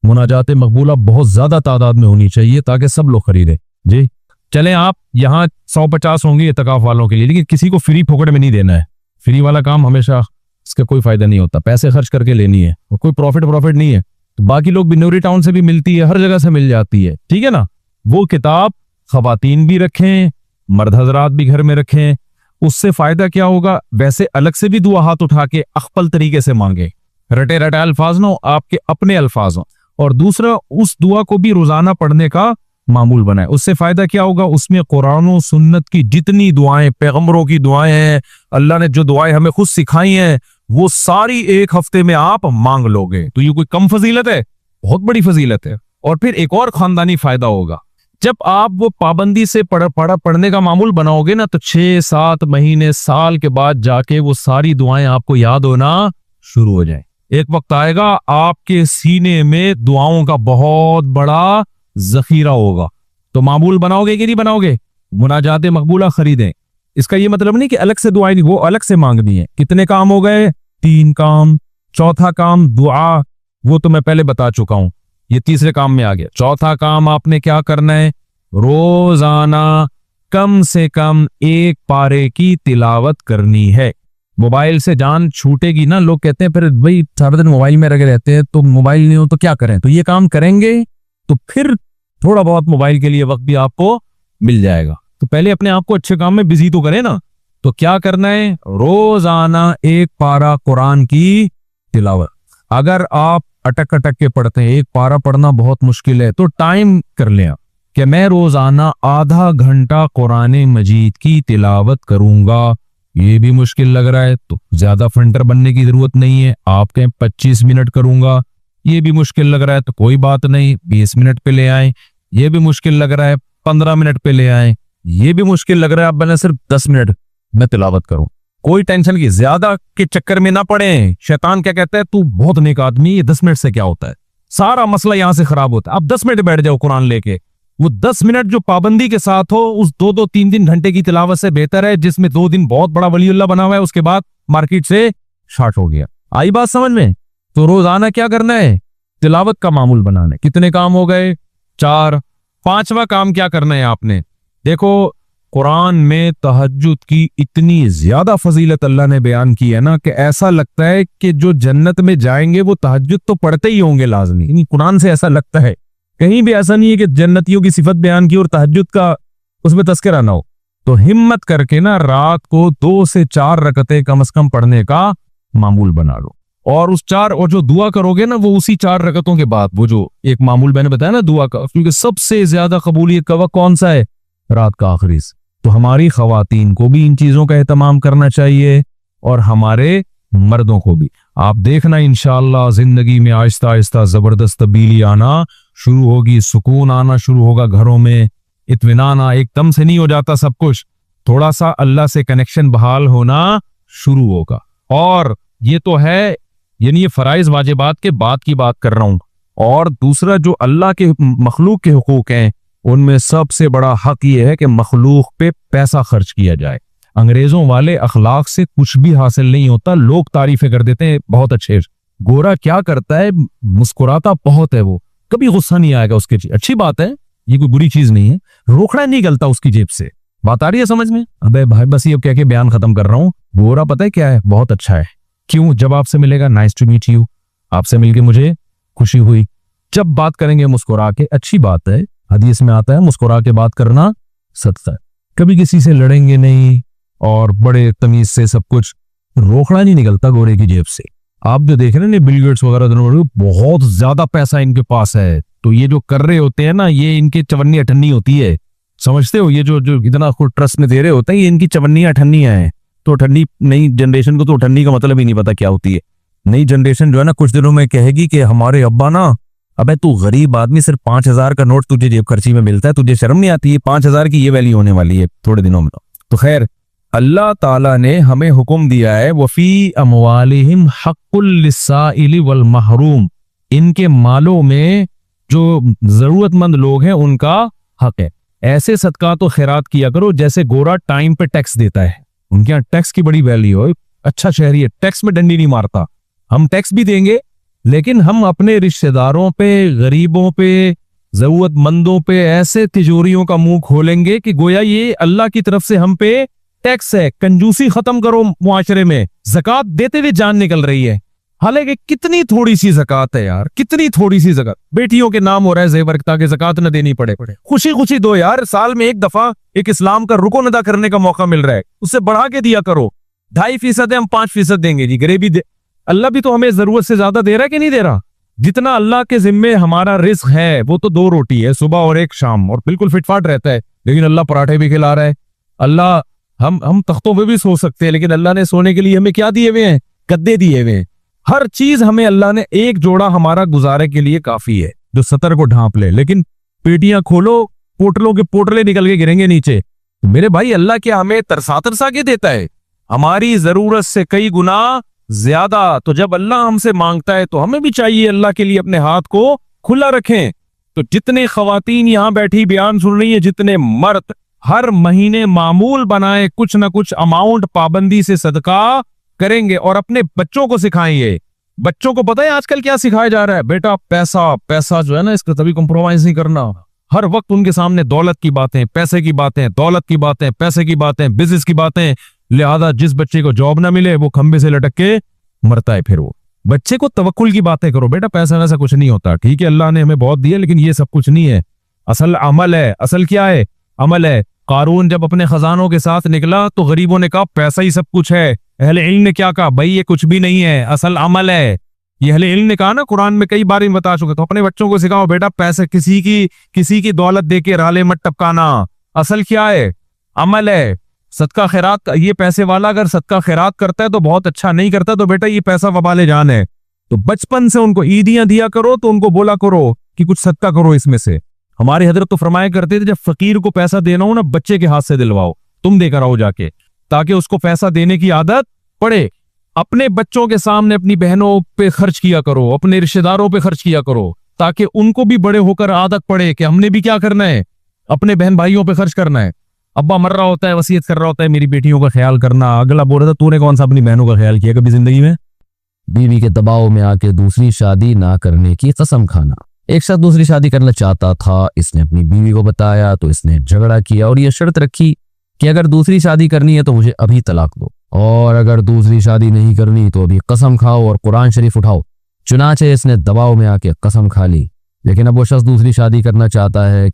मुनाजाते मकबूला बहुत ज्यादा तादाद में होनी चाहिए ताकि सब लोग खरीदे। जी चलें, आप यहाँ 150 होंगे इत्तकाफ वालों के लिए, लेकिन किसी को फ्री फोकट में नहीं देना है। फ्री वाला काम हमेशा इसका कोई फायदा नहीं होता, पैसे खर्च करके लेनी है और कोई प्रॉफिट नहीं है। तो बाकी लोग बिनौरी टाउन से भी मिलती है, हर जगह से मिल जाती है, ठीक है ना। वो किताब खवातीन भी रखें, मर्द हजरात भी घर में रखें, उससे फायदा क्या होगा। वैसे अलग से भी दुआ हाथ उठा के अख्पल तरीके से मांगे, रटे रटे अल्फाज ना हो, आपके अपने अल्फाज हो। और दूसरा, उस दुआ को भी रोजाना पढ़ने का मामूल बनाए। उससे फायदा क्या होगा, उसमें कुरान और सुन्नत की जितनी दुआएं, पैगंबरों की दुआएं हैं, अल्लाह ने जो दुआएं हमें खुद सिखाई हैं, वो सारी एक हफ्ते में आप मांग लोगे। तो ये कोई कम फजीलत है, बहुत बड़ी फजीलत है। और फिर एक और खानदानी फायदा होगा, जब आप वो पाबंदी से पढ़ने का मामूल बनाओगे ना, तो 6-7 महीने, साल के बाद जाके वो सारी दुआएं आपको याद होना शुरू हो जाए। एक वक्त आएगा आपके सीने में दुआओं का बहुत बड़ा जखीरा होगा। तो मामूल बनाओगे कि नहीं बनाओगे, मुनाजाते मकबूला खरीदें। इसका ये मतलब नहीं कि अलग से दुआएं नहीं, वो अलग से मांगनी है। कितने काम हो गए, 3 काम। चौथा काम दुआ, वो तो मैं पहले बता चुका हूं, ये तीसरे काम में आ गया। चौथा काम आपने क्या करना है, रोजाना कम से कम 1 पारे की तिलावत करनी है। मोबाइल से जान छूटेगी ना, लोग कहते हैं फिर भाई सारा दिन मोबाइल में लगे रहते हैं, तो मोबाइल नहीं हो तो क्या करें। तो ये काम करेंगे तो फिर थोड़ा बहुत मोबाइल के लिए वक्त भी आपको मिल जाएगा। तो पहले अपने आप को अच्छे काम में बिजी तो करें ना। तो क्या करना है, रोजाना 1 पारा कुरान की तिलावत। अगर आप अटक के पढ़ते हैं, 1 पारा पढ़ना बहुत मुश्किल है, तो टाइम कर लें कि मैं रोजाना आधा घंटा कुरान मजीद की तिलावत करूंगा। ये भी मुश्किल लग रहा है तो ज्यादा फंटर बनने की जरूरत नहीं है, आप कहें 25 मिनट करूंगा। ये भी मुश्किल लग रहा है तो कोई बात नहीं, 20 मिनट पे ले आए। ये भी मुश्किल लग रहा है 15 मिनट पे ले आए। ये भी मुश्किल लग रहा है आप बने सिर्फ 10 मिनट मैं तिलावत करूं। कोई टेंशन की, ज्यादा के चक्कर में ना पड़े। शैतान क्या कहता है, तू बहुत नेक आदमी, ये 10 मिनट से क्या होता है, सारा मसला यहां से खराब होता है। आप 10 मिनट बैठ जाओ कुरान लेके, वो 10 मिनट जो पाबंदी के साथ हो, उस 2-3 घंटे की तिलावत से बेहतर है जिसमें 2 दिन बहुत बड़ा वलीउल्लाह बना हुआ है, उसके बाद मार्केट से शार्ट हो गया। आई बात समझ में। तो रोजाना क्या करना है, तिलावत का मामूल बनाना है। कितने काम हो गए, 4। 5वां काम क्या करना है आपने, देखो कुरान में तहज्जुद की इतनी ज्यादा फजीलत अल्लाह ने बयान की है ना, कि ऐसा लगता है कि जो जन्नत में जाएंगे वो तहज्जुद तो पढ़ते ही होंगे लाजमी। कुरान से ऐसा लगता है, कहीं भी ऐसा नहीं है कि जन्नतियों की सिफत बयान की और तहज्जुद का उसमें तस्करा ना हो। तो हिम्मत करके ना रात को 2 से 4 रकतें कम से कम पढ़ने का मामूल बना लो। और उस 4, और जो दुआ करोगे ना वो उसी 4 रकतों के बाद, वो जो एक मामूल मैंने बताया ना दुआ का, क्योंकि सबसे ज्यादा कबूलियत का वक्त कौन सा है, रात का आखिरी। तो हमारी खवातीन को भी इन चीजों का एहतमाम करना चाहिए और हमारे मर्दों को भी। आप देखना इंशाअल्लाह जिंदगी में आहिस्ता आहिस्ता जबरदस्त तब्दीली आना शुरू होगी, सुकून आना शुरू होगा घरों में, इत्मीनान। एकदम से नहीं हो जाता सब कुछ, थोड़ा सा अल्लाह से कनेक्शन बहाल होना शुरू होगा। और ये तो है, यानी ये फराइज वाजिबात के बाद की बात कर रहा हूं। और दूसरा जो अल्लाह के मखलूक के हुकूक हैं, उनमें सबसे बड़ा हक ये है कि मखलूक पे पैसा खर्च किया जाए। अंग्रेजों वाले अखलाक से कुछ भी हासिल नहीं होता, लोग तारीफें कर देते हैं बहुत अच्छे। गोरा क्या करता है, मुस्कुराता बहुत है, वो कभी गुस्सा नहीं आएगा उसके, अच्छी बात है, ये कोई बुरी चीज नहीं है। रोकड़ा नहीं गलता उसकी जेब से, बात आ रही है समझ में। अबे भाई बस ये कह के बयान खत्म कर रहा हूँ। गोरा पता है क्या है, बहुत अच्छा है। क्यों, जब आपसे मिलेगा नाइस टू मीट यू, आपसे मिलके मुझे खुशी हुई। जब बात करेंगे मुस्कुरा के, अच्छी बात है, हदीस में आता है मुस्कुरा के बात करना सदका है। कभी किसी से लड़ेंगे नहीं और बड़े तमीज से सब कुछ, रोकड़ा नहीं निकलता गोरे की जेब से। आप जो देख रहे हैं बिल गेट्स वगैरह, बहुत ज्यादा पैसा इनके पास है, तो ये जो कर रहे होते हैं ना, ये इनके चवन्नी अठन्नी होती है, समझते हो? ये जो इतना ट्रस्ट में दे रहे होते हैं, ये इनकी चवन्नी अठन्नियां हैं। तो अठन्नी, नई जनरेशन को तो अठन्नी का मतलब ही नहीं पता क्या होती है। नई जनरेशन जो है ना, कुछ दिनों में कहेगी कि हमारे अब्बा ना, अबे तू गरीब आदमी, सिर्फ 5,000 का नोट तुझे जेब खर्ची में मिलता है, तुझे शर्म नहीं आती है? 5,000 की ये वैल्यू होने वाली है थोड़े दिनों में। तो खैर, अल्लाह ताला ने हमें हुक्म दिया है, वफी अमवालिहिम हक्कुल लिस्साइली वल महरूम, इनके मालों में जो जरूरतमंद लोग हैं उनका हक है। ऐसे सदका तो खैरात किया करो जैसे गोरा टाइम पे टैक्स देता है। उनके यहाँ टैक्स की बड़ी वैल्यू है, अच्छा शहरी है, टैक्स में डंडी नहीं मारता। हम टैक्स भी देंगे, लेकिन हम अपने रिश्तेदारों पे, गरीबों पे, जरूरतमंदों पे ऐसे तिजोरियों का मुंह खोलेंगे कि गोया ये अल्लाह की तरफ से हम पे टैक्स है। कंजूसी खत्म करो मुआशरे में, ज़कात देते हुए जान निकल रही है। हालांकि कितनी थोड़ी सी ज़कात है यार, कितनी थोड़ी सी ज़कात। बेटियों के नाम हो रहा है जेवर, ताकि ज़कात न देनी पड़े। खुशी खुशी दो यार, साल में एक दफा एक इस्लाम का रुकन अदा करने का मौका मिल रहा है, उससे बढ़ा के दिया करो। 2.5% है, हम 5% देंगे जी। गरीबी अल्लाह भी तो हमें जरूरत से ज्यादा दे रहा है कि नहीं दे रहा? जितना अल्लाह के जिम्मे हमारा रिस्क है वो तो 2 रोटी है, सुबह और एक शाम, और बिल्कुल फिटफाट रहता है। लेकिन अल्लाह पराठे भी खिला रहा है। अल्लाह, हम तख्तों पे भी सो सकते हैं, लेकिन अल्लाह ने सोने के लिए हमें क्या दिए हुए हैं? गद्दे दिए हुए हैं। हर चीज हमें अल्लाह ने, एक जोड़ा हमारा गुजारे के लिए काफी है जो सतर को ढांप ले। लेकिन पेटियां खोलो, पोटलों के पोटले निकल के गिरेंगे नीचे। तो मेरे भाई, अल्लाह क्या हमें तरसा तरसा के देता है? हमारी जरूरत से कई गुना ज्यादा। तो जब अल्लाह हमसे मांगता है तो हमें भी चाहिए अल्लाह के लिए अपने हाथ को खुला रखें। तो जितने खवातीन यहां बैठी बयान सुन रही है, जितने मर्द, हर महीने मामूल बनाए कुछ ना कुछ अमाउंट पाबंदी से सदका करेंगे और अपने बच्चों को सिखाएंगे। बच्चों को पता है आजकल क्या सिखाया जा रहा है? बेटा पैसा, पैसा जो है ना, इसका कभी कॉम्प्रोमाइज नहीं करना। हर वक्त उनके सामने दौलत की बातें, पैसे की बातें, दौलत की बातें, पैसे की बातें, बिजनेस की बातें। लिहाजा जिस बच्चे को जॉब ना मिले वो खंबे से लटक के मरता है। फिर वो बच्चे को तवक्कुल की बातें करो, बेटा पैसा वैसा कुछ नहीं होता, ठीक है अल्लाह ने हमें बहुत दिया, लेकिन ये सब कुछ नहीं है। असल अमल है। असल क्या है? अमल है। कारून जब अपने खजानों के साथ निकला तो गरीबों ने कहा पैसा ही सब कुछ है। अहले इल्म ने क्या कहा? भाई ये कुछ भी नहीं है, असल अमल है। ये अहले इल्म ने कहा ना, कुरान में कई बार बता चुके। तो अपने बच्चों को सिखाओ, बेटा पैसे किसी की दौलत देके राले मत टपकाना। असल क्या है? अमल है। सदका खैरात, ये पैसे वाला अगर सदका खैरात करता है तो बहुत अच्छा, नहीं करता तो बेटा ये पैसा वबाले जान है। तो बचपन से उनको ईदियां दिया करो, तो उनको बोला करो कि कुछ सदका करो इसमें से। हमारे हजरत तो फरमाया करते थे, जब फकीर को पैसा देना हो ना, बच्चे के हाथ से दिलवाओ, तुम देकर आओ जाके, ताकि उसको पैसा देने की आदत पड़े। अपने बच्चों के सामने अपनी बहनों पे खर्च किया करो, अपने रिश्तेदारों पे खर्च किया करो, ताकि उनको भी बड़े होकर आदत पड़े कि हमने भी क्या करना है, अपने बहन भाइयों पे खर्च करना है। अब्बा मर रहा होता है, वसीयत कर रहा होता है, मेरी बेटियों का ख्याल करना। अगला बोल रहा था, तूने कौन सा अपनी बहनों का ख्याल किया कभी जिंदगी में? बीवी के दबाव में आके दूसरी शादी ना करने की कसम खाना। एक शख्स दूसरी शादी करना चाहता था, इसने अपनी बीवी को बताया तो इसने झगड़ा किया और यह शर्त रखी कि अगर दूसरी शादी करनी है तो मुझे अभी तलाक दो, और अगर दूसरी शादी नहीं करनी तो अभी कसम खाओ और कुरान शरीफ उठाओ। चुनाचे इसने दबाव में आके कसम खा ली। लेकिन अब वो शख्स दूसरी शादी करना चाहता है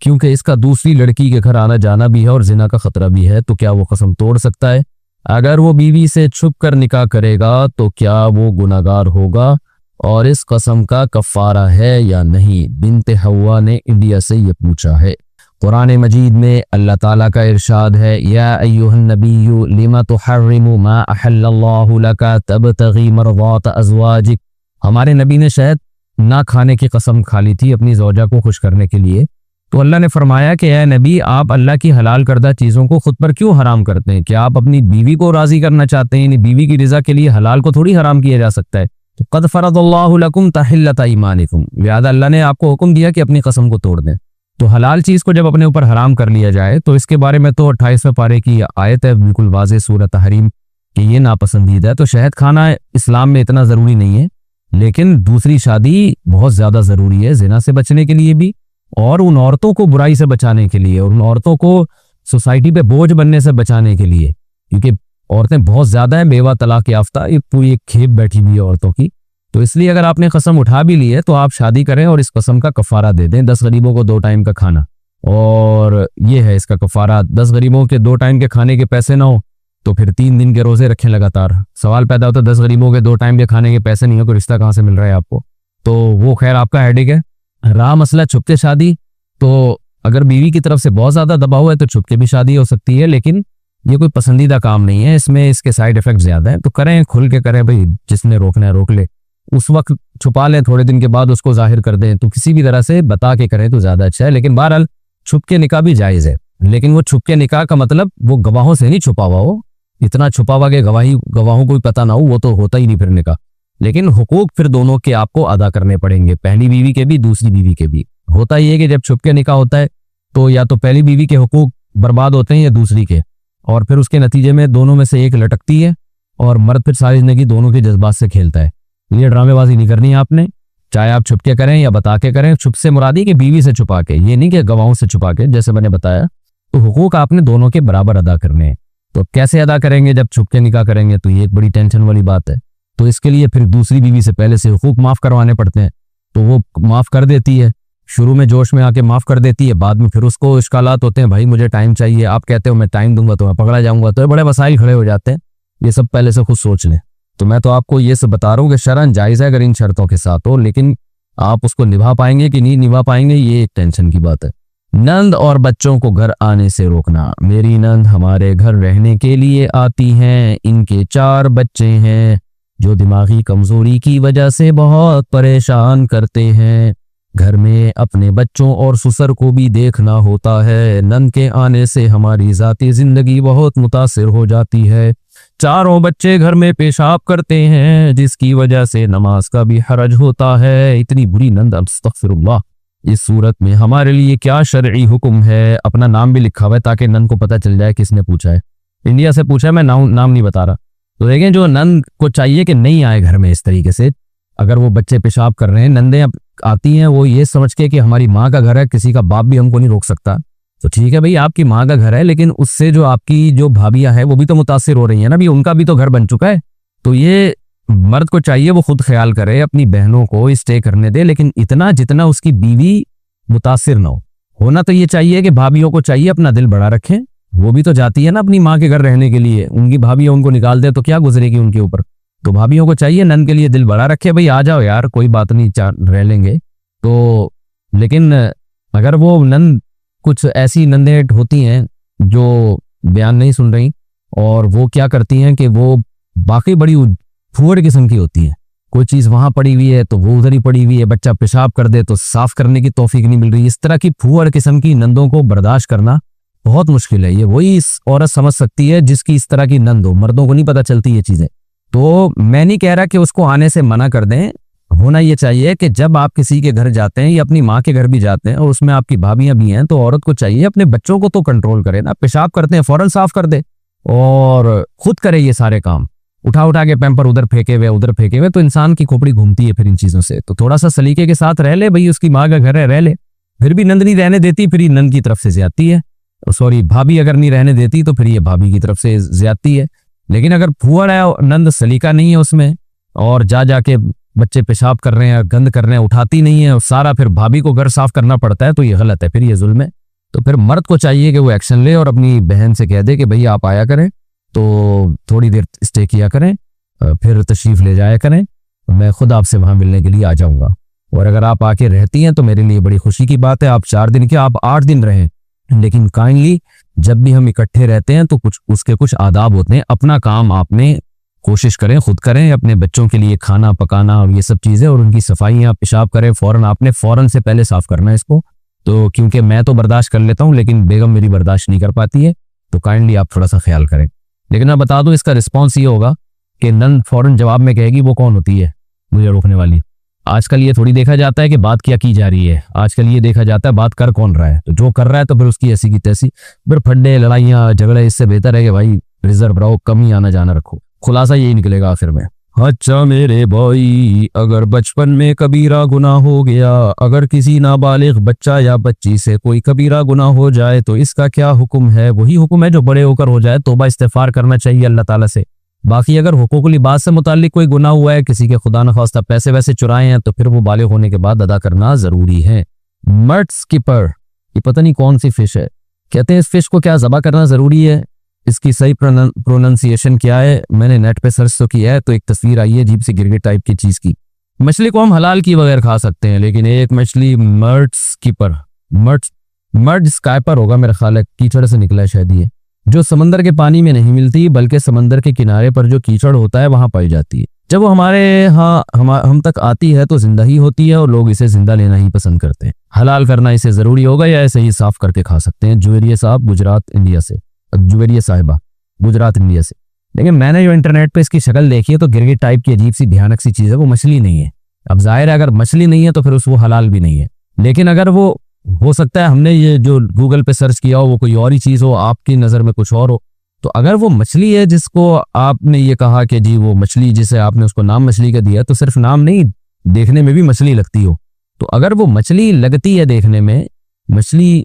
क्योंकि इसका दूसरी लड़की के घर आना जाना भी है और जिना का खतरा भी है। तो क्या वो कसम तोड़ सकता है? अगर वो बीवी से छुप कर निकाह करेगा तो क्या वो गुनाहगार होगा और इस कसम का कफ़ारा है या नहीं? बिन्ते हव्वा ने इंडिया से ये पूछा है। कुरान मजीद में अल्लाह ताला का इरशाद है, या अय्युहन नबिय्यु लिमा तुहर्रिमु मा अहल्लल्लाहु लका तबतगी मरज़ात अज़वाजिक। हमारे नबी ने शहद ना खाने की कसम खा ली थी अपनी ज़ौजा को खुश करने के लिए। तो अल्लाह ने फरमाया कि ऐ नबी, आप अल्लाह की हलाल करदा चीज़ों को खुद पर क्यों हराम करते हैं? क्या आप अपनी बीवी को राज़ी करना चाहते हैं? बीवी की रज़ा के लिए हलाल को थोड़ी हराम किया जा सकता है। तो क़द फ़रज़ल्लाहु लकुम तहिल्लता ईमानिकुम, लिहाज़ा अल्लाह ने आपको हुक्म दिया कि अपनी कसम को तोड़ दें। तो हलाल चीज़ को जब अपने ऊपर हराम कर लिया जाए तो इसके बारे में तो 28वें पारे की आयत है बिल्कुल वाज़ेह सूरह तहरीम कि ये नापसंदीदा है। तो शहद खाना इस्लाम में इतना ज़रूरी नहीं है, लेकिन दूसरी शादी बहुत ज़्यादा ज़रूरी है, ज़िना से बचने के लिए भी और उन औरतों को बुराई से बचाने के लिए और उन औरतों को सोसाइटी पे बोझ बनने से बचाने के लिए, क्योंकि औरतें बहुत ज़्यादा हैं बेवा तलाक याफ्ता। ये पूरी एक खेप बैठी हुई है औरतों की। तो इसलिए अगर आपने कसम उठा भी ली है तो आप शादी करें और इस कसम का कफारा दे दें, 10 गरीबों को 2 टाइम का खाना। और ये है इसका कफारा। 10 गरीबों के 2 टाइम के खाने के पैसे ना हो तो फिर 3 दिन के रोजे रखें लगातार। सवाल पैदा होता है 10 गरीबों के 2 टाइम के खाने के पैसे नहीं हो तो रिश्ता कहाँ से मिल रहा है आपको? तो वो खैर आपका हेडेक है। रहा मसला छुपके शादी, तो अगर बीवी की तरफ से बहुत ज्यादा दबाव है तो छुपके भी शादी हो सकती है, लेकिन ये कोई पसंदीदा काम नहीं है, इसमें इसके साइड इफेक्ट ज्यादा है। तो करें, खुल के करें भाई, जिसने रोकना है रोक ले। उस वक्त छुपा लें, थोड़े दिन के बाद उसको जाहिर कर दें, तो किसी भी तरह से बता के करें तो ज्यादा अच्छा है। लेकिन बहरहाल छुपके निकाह भी जायज है, लेकिन वो छुपके निकाह का मतलब वो गवाहों से नहीं छुपा हुआ हो, इतना छुपा हुआ कि गवाहों को भी पता ना हो, वो तो होता ही नहीं फिर निकाह। लेकिन हुकूक फिर दोनों के आपको अदा करने पड़ेंगे, पहली बीवी के भी दूसरी बीवी के भी। होता ही है कि जब छुपके निकाह होता है तो या तो पहली बीवी के हुकूक बर्बाद होते हैं या दूसरी के, और फिर उसके नतीजे में दोनों में से एक लटकती है और मर्द फिर सारी जिंदगी दोनों के जज्बात से खेलता है। ये ड्रामेबाजी नहीं करनी है आपने, चाहे आप छुपके करें या बता के करें। छुप से मुरादी कि बीवी से छुपा के, ये नहीं कि गवाहों से छुपा के, जैसे मैंने बताया। तो हुकूक आपने दोनों के बराबर अदा करने हैं। तो कैसे अदा करेंगे जब छुपके निकाह करेंगे? तो ये एक बड़ी टेंशन वाली बात है। तो इसके लिए फिर दूसरी बीवी से पहले से हुकूक माफ करवाने पड़ते हैं, तो वो माफ कर देती है, शुरू में जोश में आके माफ कर देती है, बाद में फिर उसको इश्कालात होते हैं, भाई मुझे टाइम चाहिए, आप कहते हो मैं टाइम दूंगा तो मैं पकड़ा जाऊंगा, तो ये बड़े मसाइल खड़े हो जाते हैं। ये सब पहले से खुद सोच लें। तो मैं तो आपको ये सब बता रहा हूँ कि शरअन जायज़ है अगर इन शर्तों के साथ हो, लेकिन आप उसको निभा पाएंगे कि नहीं निभा पाएंगे, ये एक टेंशन की बात है। नंद और बच्चों को घर आने से रोकना। मेरी नंद हमारे घर रहने के लिए आती हैं, इनके 4 बच्चे हैं जो दिमागी कमजोरी की वजह से बहुत परेशान करते हैं। घर में अपने बच्चों और ससुर को भी देखना होता है। नंद के आने से हमारी जाती जिंदगी बहुत मुतासिर हो जाती है। 4 बच्चे घर में पेशाब करते हैं जिसकी वजह से नमाज का भी हरज होता है। इतनी बुरी नंद, अस्तगफिरुल्लाह। इस सूरत में हमारे लिए क्या शरई हुक्म है? अपना नाम भी लिखा हुआ है ताकि नंद को पता चल जाए किसने पूछा है। इंडिया से पूछा है, मैं नाम नहीं बता रहा। तो देखें, जो नंद को चाहिए कि नहीं आए घर में इस तरीके से, अगर वो बच्चे पेशाब कर रहे हैं, नंदें आती हैं वो ये समझ के कि हमारी माँ का घर है, किसी का बाप भी हमको नहीं रोक सकता। तो ठीक है भाई, आपकी माँ का घर है, लेकिन उससे जो आपकी जो भाभियां हैं वो भी तो मुतासिर हो रही है ना, भी उनका भी तो घर बन चुका है। तो ये मर्द को चाहिए वो खुद ख्याल करे, अपनी बहनों को स्टे करने दे, लेकिन इतना जितना उसकी बीवी मुतासिर ना हो। होना तो ये चाहिए कि भाभियों को चाहिए अपना दिल बड़ा रखें, वो भी तो जाती है ना अपनी माँ के घर रहने के लिए, उनकी भाभियां उनको निकाल दे तो क्या गुजरेगी उनके ऊपर। तो भाभियों को चाहिए नंद के लिए दिल बड़ा रखे, भाई आ जाओ यार, कोई बात नहीं, रह लेंगे। तो लेकिन अगर वो नंद, कुछ ऐसी नंदें होती हैं जो बयान नहीं सुन रही, और वो क्या करती हैं कि वो बाकी बड़ी फुअड़ किस्म की होती है। कोई चीज़ वहां पड़ी हुई है तो वो उधर ही पड़ी हुई है, बच्चा पेशाब कर दे तो साफ करने की तौफीक नहीं मिल रही। इस तरह की फुअड़ किस्म की नंदों को बर्दाश्त करना बहुत मुश्किल है। ये वही औरत समझ सकती है जिसकी इस तरह की नंद हो, मर्दों को नहीं पता चलती ये चीजें। तो मैं नहीं कह रहा कि उसको आने से मना कर दें। होना ये चाहिए कि जब आप किसी के घर जाते हैं या अपनी माँ के घर भी जाते हैं और उसमें आपकी भाभियां भी हैं, तो औरत को चाहिए अपने बच्चों को तो कंट्रोल करे ना। पेशाब करते हैं फौरन साफ कर दे और खुद करे ये सारे काम। उठा के पैम्पर उधर फेंके हुए, तो इंसान की खोपड़ी घूमती है फिर इन चीजों से। तो थोड़ा सा सलीके के साथ रह ले भाई, उसकी माँ का घर है, रह ले। फिर भी नंद नहीं रहने देती, फिर ये नंद की तरफ से ज्यादती है। सॉरी, भाभी अगर नहीं रहने देती तो फिर ये भाभी की तरफ से ज्यादती है। लेकिन अगर फुअड़ है, नंद सलीका नहीं है उसमें, और जाके बच्चे पेशाब कर रहे हैं, गंद कर रहे हैं, उठाती नहीं है, और सारा फिर भाभी को घर साफ करना पड़ता है, तो ये गलत है, फिर ये जुल्म है। तो फिर मर्द को चाहिए कि वो एक्शन ले और अपनी बहन से कह दे कि भाई आप आया करें, तो थोड़ी देर स्टे किया करें, फिर तशरीफ ले जाया करें, मैं खुद आपसे वहां मिलने के लिए आ जाऊंगा। और अगर आप आके रहती हैं तो मेरे लिए बड़ी खुशी की बात है। आप 4 दिन के, आप 8 दिन रहें, लेकिन काइंडली जब भी हम इकट्ठे रहते हैं तो कुछ आदाब होते हैं। अपना काम आपने कोशिश करें, खुद करें, अपने बच्चों के लिए खाना पकाना और ये सब चीजें, और उनकी सफाइयाँ, पेशाब करें फौरन से पहले साफ करना है इसको। तो क्योंकि मैं तो बर्दाश्त कर लेता हूँ, लेकिन बेगम मेरी बर्दाश्त नहीं कर पाती है, तो काइंडली आप थोड़ा सा ख्याल करें। लेकिन मैं बता दूं, इसका रिस्पॉन्स ये होगा कि नंद फौरन जवाब में कहेगी वो कौन होती है मुझे रोकने वाली। आजकल ये थोड़ी देखा जाता है कि बात क्या की जा रही है, आजकल ये देखा जाता है बात कर कौन रहा है। तो जो कर रहा है तो फिर उसकी ऐसी की तैसी, फिर फड्डे लड़ाइयाँ झगड़े, इससे बेहतर है कि भाई रिजर्व रहो, कम ही आना जाना रखो। खुलासा यही निकलेगा आखिर में। अच्छा मेरे भाई, अगर बचपन में कबीरा गुनाह हो गया, अगर किसी नाबालिग बच्चा या बच्ची से कोई कबीरा गुनाह हो जाए तो इसका क्या हुक्म है? वही हुक्म है जो बड़े होकर हो जाए, तौबा इस्तिगफार करना चाहिए अल्लाह ताला से। बाकी अगर हुकूकुल इबाद से मुताल्लिक कोई गुनाह हुआ है, किसी के खुदा न खास्ता पैसे वैसे चुराए हैं, तो फिर वो बालिग होने के बाद अदा करना जरूरी है। मड स्किपर, ये पता नहीं कौन सी फिश है, कहते हैं इस फिश को क्या ज़बह करना जरूरी है, इसकी सही प्रोनाउंसिएशन क्या है? मैंने नेट पे सर्च तो किया है, तो एक तस्वीर आई है अजीब सी गिरगिट टाइप की चीज की। मछली को हम हलाल की बगैर खा सकते हैं, लेकिन एक मछली मड स्किपर, मड स्काइपर होगा मेरा ख्याल है, कीचड़ से निकला है शायद ये, जो समंदर के पानी में नहीं मिलती बल्कि समंदर के किनारे पर जो कीचड़ होता है वहां पाई जाती है। जब वो हमारे यहाँ हम तक आती है तो जिंदा ही होती है और लोग इसे जिंदा लेना ही पसंद करते हैं। हलाल करना इसे जरूरी होगा या ऐसे ही साफ करके खा सकते हैं? जुवेरिया साहब गुजरात इंडिया से, जुवेरिया साहिबा गुजरात इंडिया से। लेकिन मैंने जो इंटरनेट पे इसकी शक्ल देखी है तो गिरगिट टाइप की अजीब सी भयानक सी चीज है, वो मछली नहीं है। अब जाहिर है अगर मछली नहीं है तो फिर वो हलाल भी नहीं है, लेकिन अगर वो हो सकता है हमने ये जो गूगल पे सर्च किया हो वो कोई और ही चीज हो, आपकी नजर में कुछ और हो, तो अगर वो मछली है जिसको आपने ये कहा कि जी वो मछली जिसे आपने उसको नाम मछली का दिया, तो सिर्फ नाम नहीं, देखने में भी मछली लगती हो, तो अगर वो मछली लगती है देखने में, मछली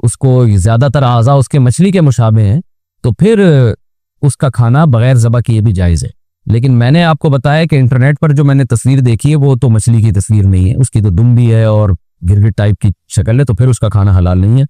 उसको ज्यादातर आज़ा उसके मछली के मुशाबे हैं, तो फिर उसका खाना बगैर ज़बह किए भी जायज़ है। लेकिन मैंने आपको बताया कि इंटरनेट पर जो मैंने तस्वीर देखी है वो तो मछली की तस्वीर नहीं है, उसकी तो दुम भी है और गिरगिट टाइप की शक्ल है, तो फिर उसका खाना हलाल नहीं है।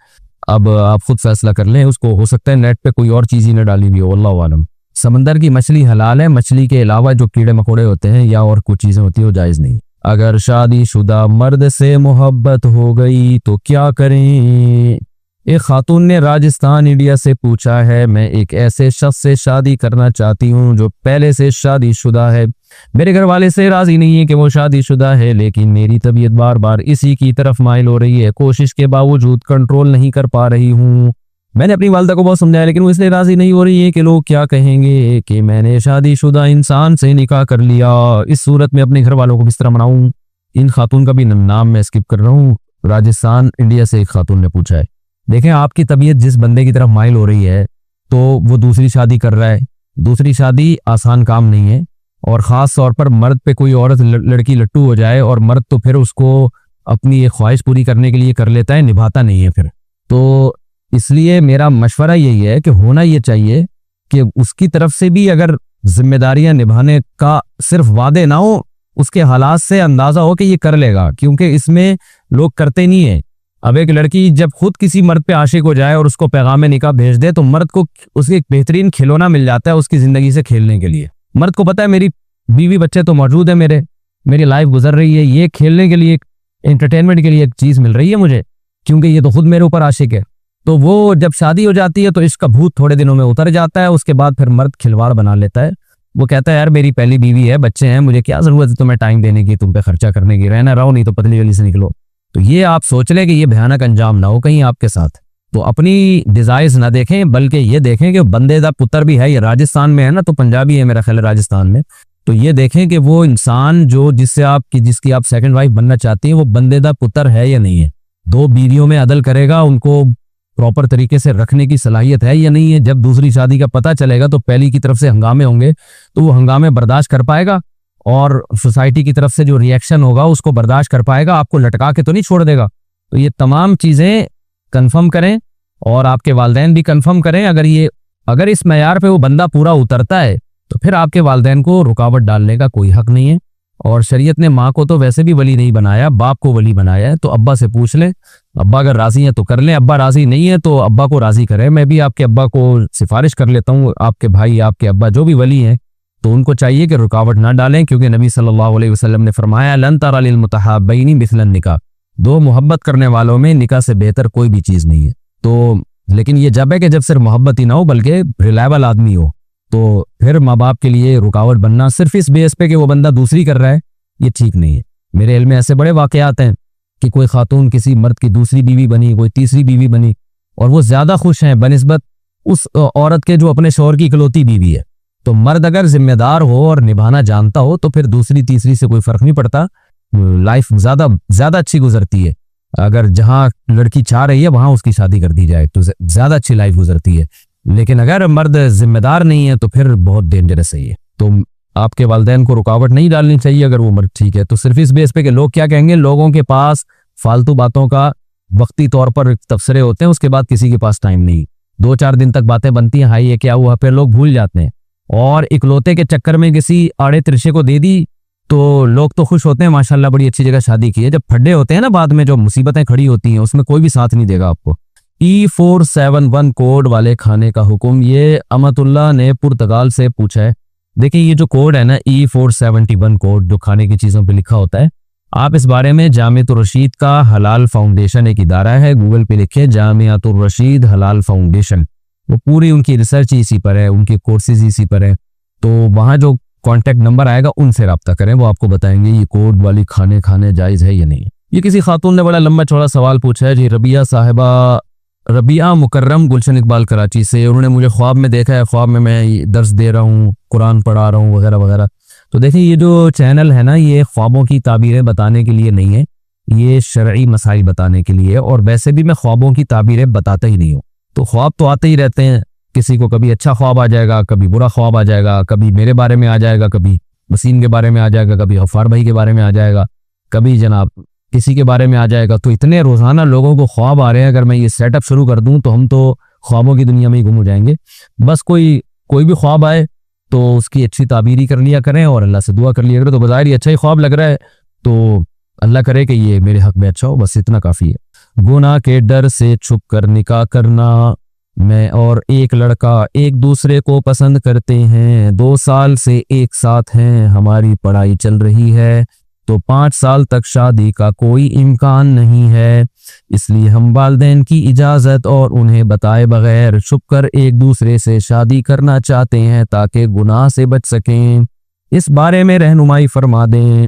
अब आप खुद फैसला कर लें, उसको हो सकता है नेट पे कोई और चीज़ ही न डाली हुई हो, अल्लाह आलम। समंदर की मछली हलाल है, मछली के अलावा जो कीड़े मकोड़े होते हैं या और कुछ चीज़ें होती है वो जायज़ नहीं। अगर शादीशुदा मर्द से मोहब्बत हो गई तो क्या करें? एक खातून ने राजस्थान इंडिया से पूछा है, मैं एक ऐसे शख्स से शादी करना चाहती हूँ जो पहले से शादीशुदा है। मेरे घर वाले से राजी नहीं है कि वो शादीशुदा है, लेकिन मेरी तबीयत बार बार इसी की तरफ माइल हो रही है। कोशिश के बावजूद कंट्रोल नहीं कर पा रही हूँ। मैंने अपनी वालदा को बहुत समझाया, लेकिन वो इसलिए राजी नहीं हो रही है कि लोग क्या कहेंगे कि मैंने शादीशुदा इंसान से निकाह कर लिया। इस सूरत में अपने घर वालों को किस तरह मनाऊं? इन खातून का भी नाम मैं स्किप कर रहा हूँ। राजस्थान इंडिया से एक खातून ने पूछा है। देखें, आपकी तबीयत जिस बंदे की तरफ माइल हो रही है तो वो दूसरी शादी कर रहा है। दूसरी शादी आसान काम नहीं है, और ख़ास तौर पर मर्द पे कोई औरत लड़की लट्टू हो जाए और मर्द तो फिर उसको अपनी एक ख्वाहिश पूरी करने के लिए कर लेता है, निभाता नहीं है फिर। तो इसलिए मेरा मशवरा यही है कि होना ये चाहिए कि उसकी तरफ से भी अगर जिम्मेदारियां निभाने का सिर्फ वादे ना हो, उसके हालात से अंदाजा हो कि ये कर लेगा, क्योंकि इसमें लोग करते नहीं है। अब एक लड़की जब खुद किसी मर्द पे आशिक हो जाए और उसको पैगाम निकाह भेज दे तो मर्द को उसके एक बेहतरीन खिलौना मिल जाता है उसकी जिंदगी से खेलने के लिए। मर्द को पता है मेरी बीवी बच्चे तो मौजूद है, मेरी लाइफ गुजर रही है, ये खेलने के लिए, एंटरटेनमेंट के लिए एक चीज मिल रही है मुझे, क्योंकि ये तो खुद मेरे ऊपर आशिक है। तो वो जब शादी हो जाती है तो इसका भूत थोड़े दिनों में उतर जाता है। उसके बाद फिर मर्द खिलवाड़ बना लेता है। वो कहता है यार मेरी पहली बीवी है, बच्चे हैं, मुझे क्या जरूरत है तुम्हें टाइम देने की, तुम पे खर्चा करने की, रहना रहो नहीं तो पतली गली से निकलो। तो ये आप सोच लें कि ये भयानक अंजाम ना हो कहीं आपके साथ। तो अपनी डिजायर्स ना देखें, बल्कि ये देखें कि बंदे दा पुत्र भी है। ये राजस्थान में है ना, तो पंजाबी है मेरा ख्याल है राजस्थान में। तो ये देखें कि वो इंसान जो जिसकी आप सेकंड वाइफ बनना चाहती हैं वो बंदे दा पुत्र है या नहीं है। 2 बीवियों में अदल करेगा, उनको प्रॉपर तरीके से रखने की सलाहियत है या नहीं है। जब दूसरी शादी का पता चलेगा तो पहली की तरफ से हंगामे होंगे तो वो हंगामे बर्दाश्त कर पाएगा, और सोसाइटी की तरफ से जो रिएक्शन होगा उसको बर्दाश्त कर पाएगा। आपको लटका के तो नहीं छोड़ देगा। तो ये तमाम चीजें कंफर्म करें और आपके वालिदैन भी कंफर्म करें। अगर इस मैयार पे वो बंदा पूरा उतरता है तो फिर आपके वालिदैन को रुकावट डालने का कोई हक नहीं है। और शरीयत ने माँ को तो वैसे भी वली नहीं बनाया, बाप को वली बनाया है। तो अब्बा से पूछ लें, अब्बा अगर राजी हैं तो कर लें, अब्बा राजी नहीं है तो अब्बा को राजी करें। मैं भी आपके अब्बा को सिफारिश कर लेता हूँ, आपके भाई आपके अब्बा जो भी वली हैं तो उनको चाहिए कि रुकावट ना डालें, क्योंकि नबी सल्लल्लाहु अलैहि वसल्लम ने फरमाया लन तरा लिल मुतहाब्बैनी मिथलन निकाह, 2 मोहब्बत करने वालों में निकाह से बेहतर कोई भी चीज़ नहीं है। तो लेकिन ये जब है कि जब सिर्फ मोहब्बत ही ना हो बल्कि रिलायबल आदमी हो, तो फिर माँ बाप के लिए रुकावट बनना सिर्फ इस बेस पे कि वो बंदा दूसरी कर रहा है, ये ठीक नहीं है। मेरे इल्म में ऐसे बड़े वाकयात हैं कि कोई खातून किसी मर्द की दूसरी बीवी बनी, कोई तीसरी बीवी बनी, और वो ज्यादा खुश हैं बनिस्बत उस औरत के जो अपने शौहर की इकलौती बीवी है। तो मर्द अगर जिम्मेदार हो और निभाना जानता हो तो फिर दूसरी तीसरी से कोई फर्क नहीं पड़ता, लाइफ ज्यादा अच्छी गुजरती है। अगर जहाँ लड़की चाह रही है वहां उसकी शादी कर दी जाए तो ज्यादा अच्छी लाइफ गुजरती है। लेकिन अगर मर्द जिम्मेदार नहीं है तो फिर बहुत डेंजरस है ये। तो आपके वालिदैन को रुकावट नहीं डालनी चाहिए अगर वो मर्द ठीक है। तो सिर्फ इस बेस पे कि लोग क्या कहेंगे, लोगों के पास फालतू बातों का वक्ती तौर पर तबसरे होते हैं, उसके बाद किसी के पास टाइम नहीं। 2-4 दिन तक बातें बनती हैं, हाई ये क्या हुआ, फिर लोग भूल जाते हैं और इकलौते के चक्कर में किसी आड़े तिरछे को दे दी तो लोग तो खुश होते हैं, माशाल्लाह बड़ी अच्छी जगह शादी की है। जब फड्डे होते हैं ना, बाद में जो मुसीबतें खड़ी होती हैं, उसमें कोई भी साथ नहीं देगा आपको। E471 कोड वाले खाने का हुक्म, ये अमतुल्लाह ने पुर्तगाल से पूछा है। देखिए ये जो कोड है ना, E471 कोड जो खाने की चीज़ों पे लिखा होता है, आप इस बारे में जामियातुर रशीद का हलाल फाउंडेशन एक इदारा है, गूगल पे लिखे जामियातुर रशीद हलाल फाउंडेशन, वो पूरी उनकी रिसर्च इसी पर है, उनके कोर्सेज इसी पर है। तो वहाँ जो कॉन्टैक्ट नंबर आएगा उनसे रब्ता करें, वो आपको बताएंगे ये कोड वाली खाने जायज़ है या नहीं। ये किसी खातून ने बड़ा लंबा चौड़ा सवाल पूछा है जी, रबिया साहिबा, रबिया मुकर्रम गुलशन इकबाल कराची से। उन्होंने मुझे ख्वाब में देखा है, ख्वाब में मैं दर्स दे रहा हूँ, कुरान पढ़ा रहा हूँ वगैरह वगैरह। तो देखिए ये जो चैनल है ना, ये ख्वाबों की ताबीरें बताने के लिए नहीं है, ये शरई मसाइल बताने के लिए है। और वैसे भी मैं ख्वाबों की ताबीरें बताता ही नहीं हूँ। तो ख्वाब तो आते ही रहते हैं, किसी को कभी अच्छा ख्वाब आ जाएगा, कभी बुरा ख्वाब आ जाएगा, कभी मेरे बारे में आ जाएगा, कभी वसीम के बारे में आ जाएगा, कभी गफ्फार भाई के बारे में आ जाएगा, कभी जनाब किसी के बारे में आ जाएगा। तो इतने रोजाना लोगों को ख्वाब आ रहे हैं, अगर मैं ये सेटअप शुरू कर दूं तो हम तो ख्वाबों की दुनिया में ही गुम हो जाएंगे। बस कोई भी ख्वाब आए तो उसकी अच्छी ताबीरी कर लिया करें और अल्लाह से दुआ कर लिया करें। तो बज़ाहिर ही अच्छा ही ख्वाब लग रहा है, तो अल्लाह करे कि ये मेरे हक में अच्छा हो, बस इतना काफ़ी है। गुनाह के डर से छुप कर निकाह करना, मैं और एक लड़का एक दूसरे को पसंद करते हैं, 2 साल से एक साथ हैं, हमारी पढ़ाई चल रही है, तो 5 साल तक शादी का कोई इम्कान नहीं है, इसलिए हम वालिदैन की इजाज़त और उन्हें बताए बगैर छुपकर एक दूसरे से शादी करना चाहते हैं ताकि गुनाह से बच सकें। इस बारे में रहनुमाई फरमा दें।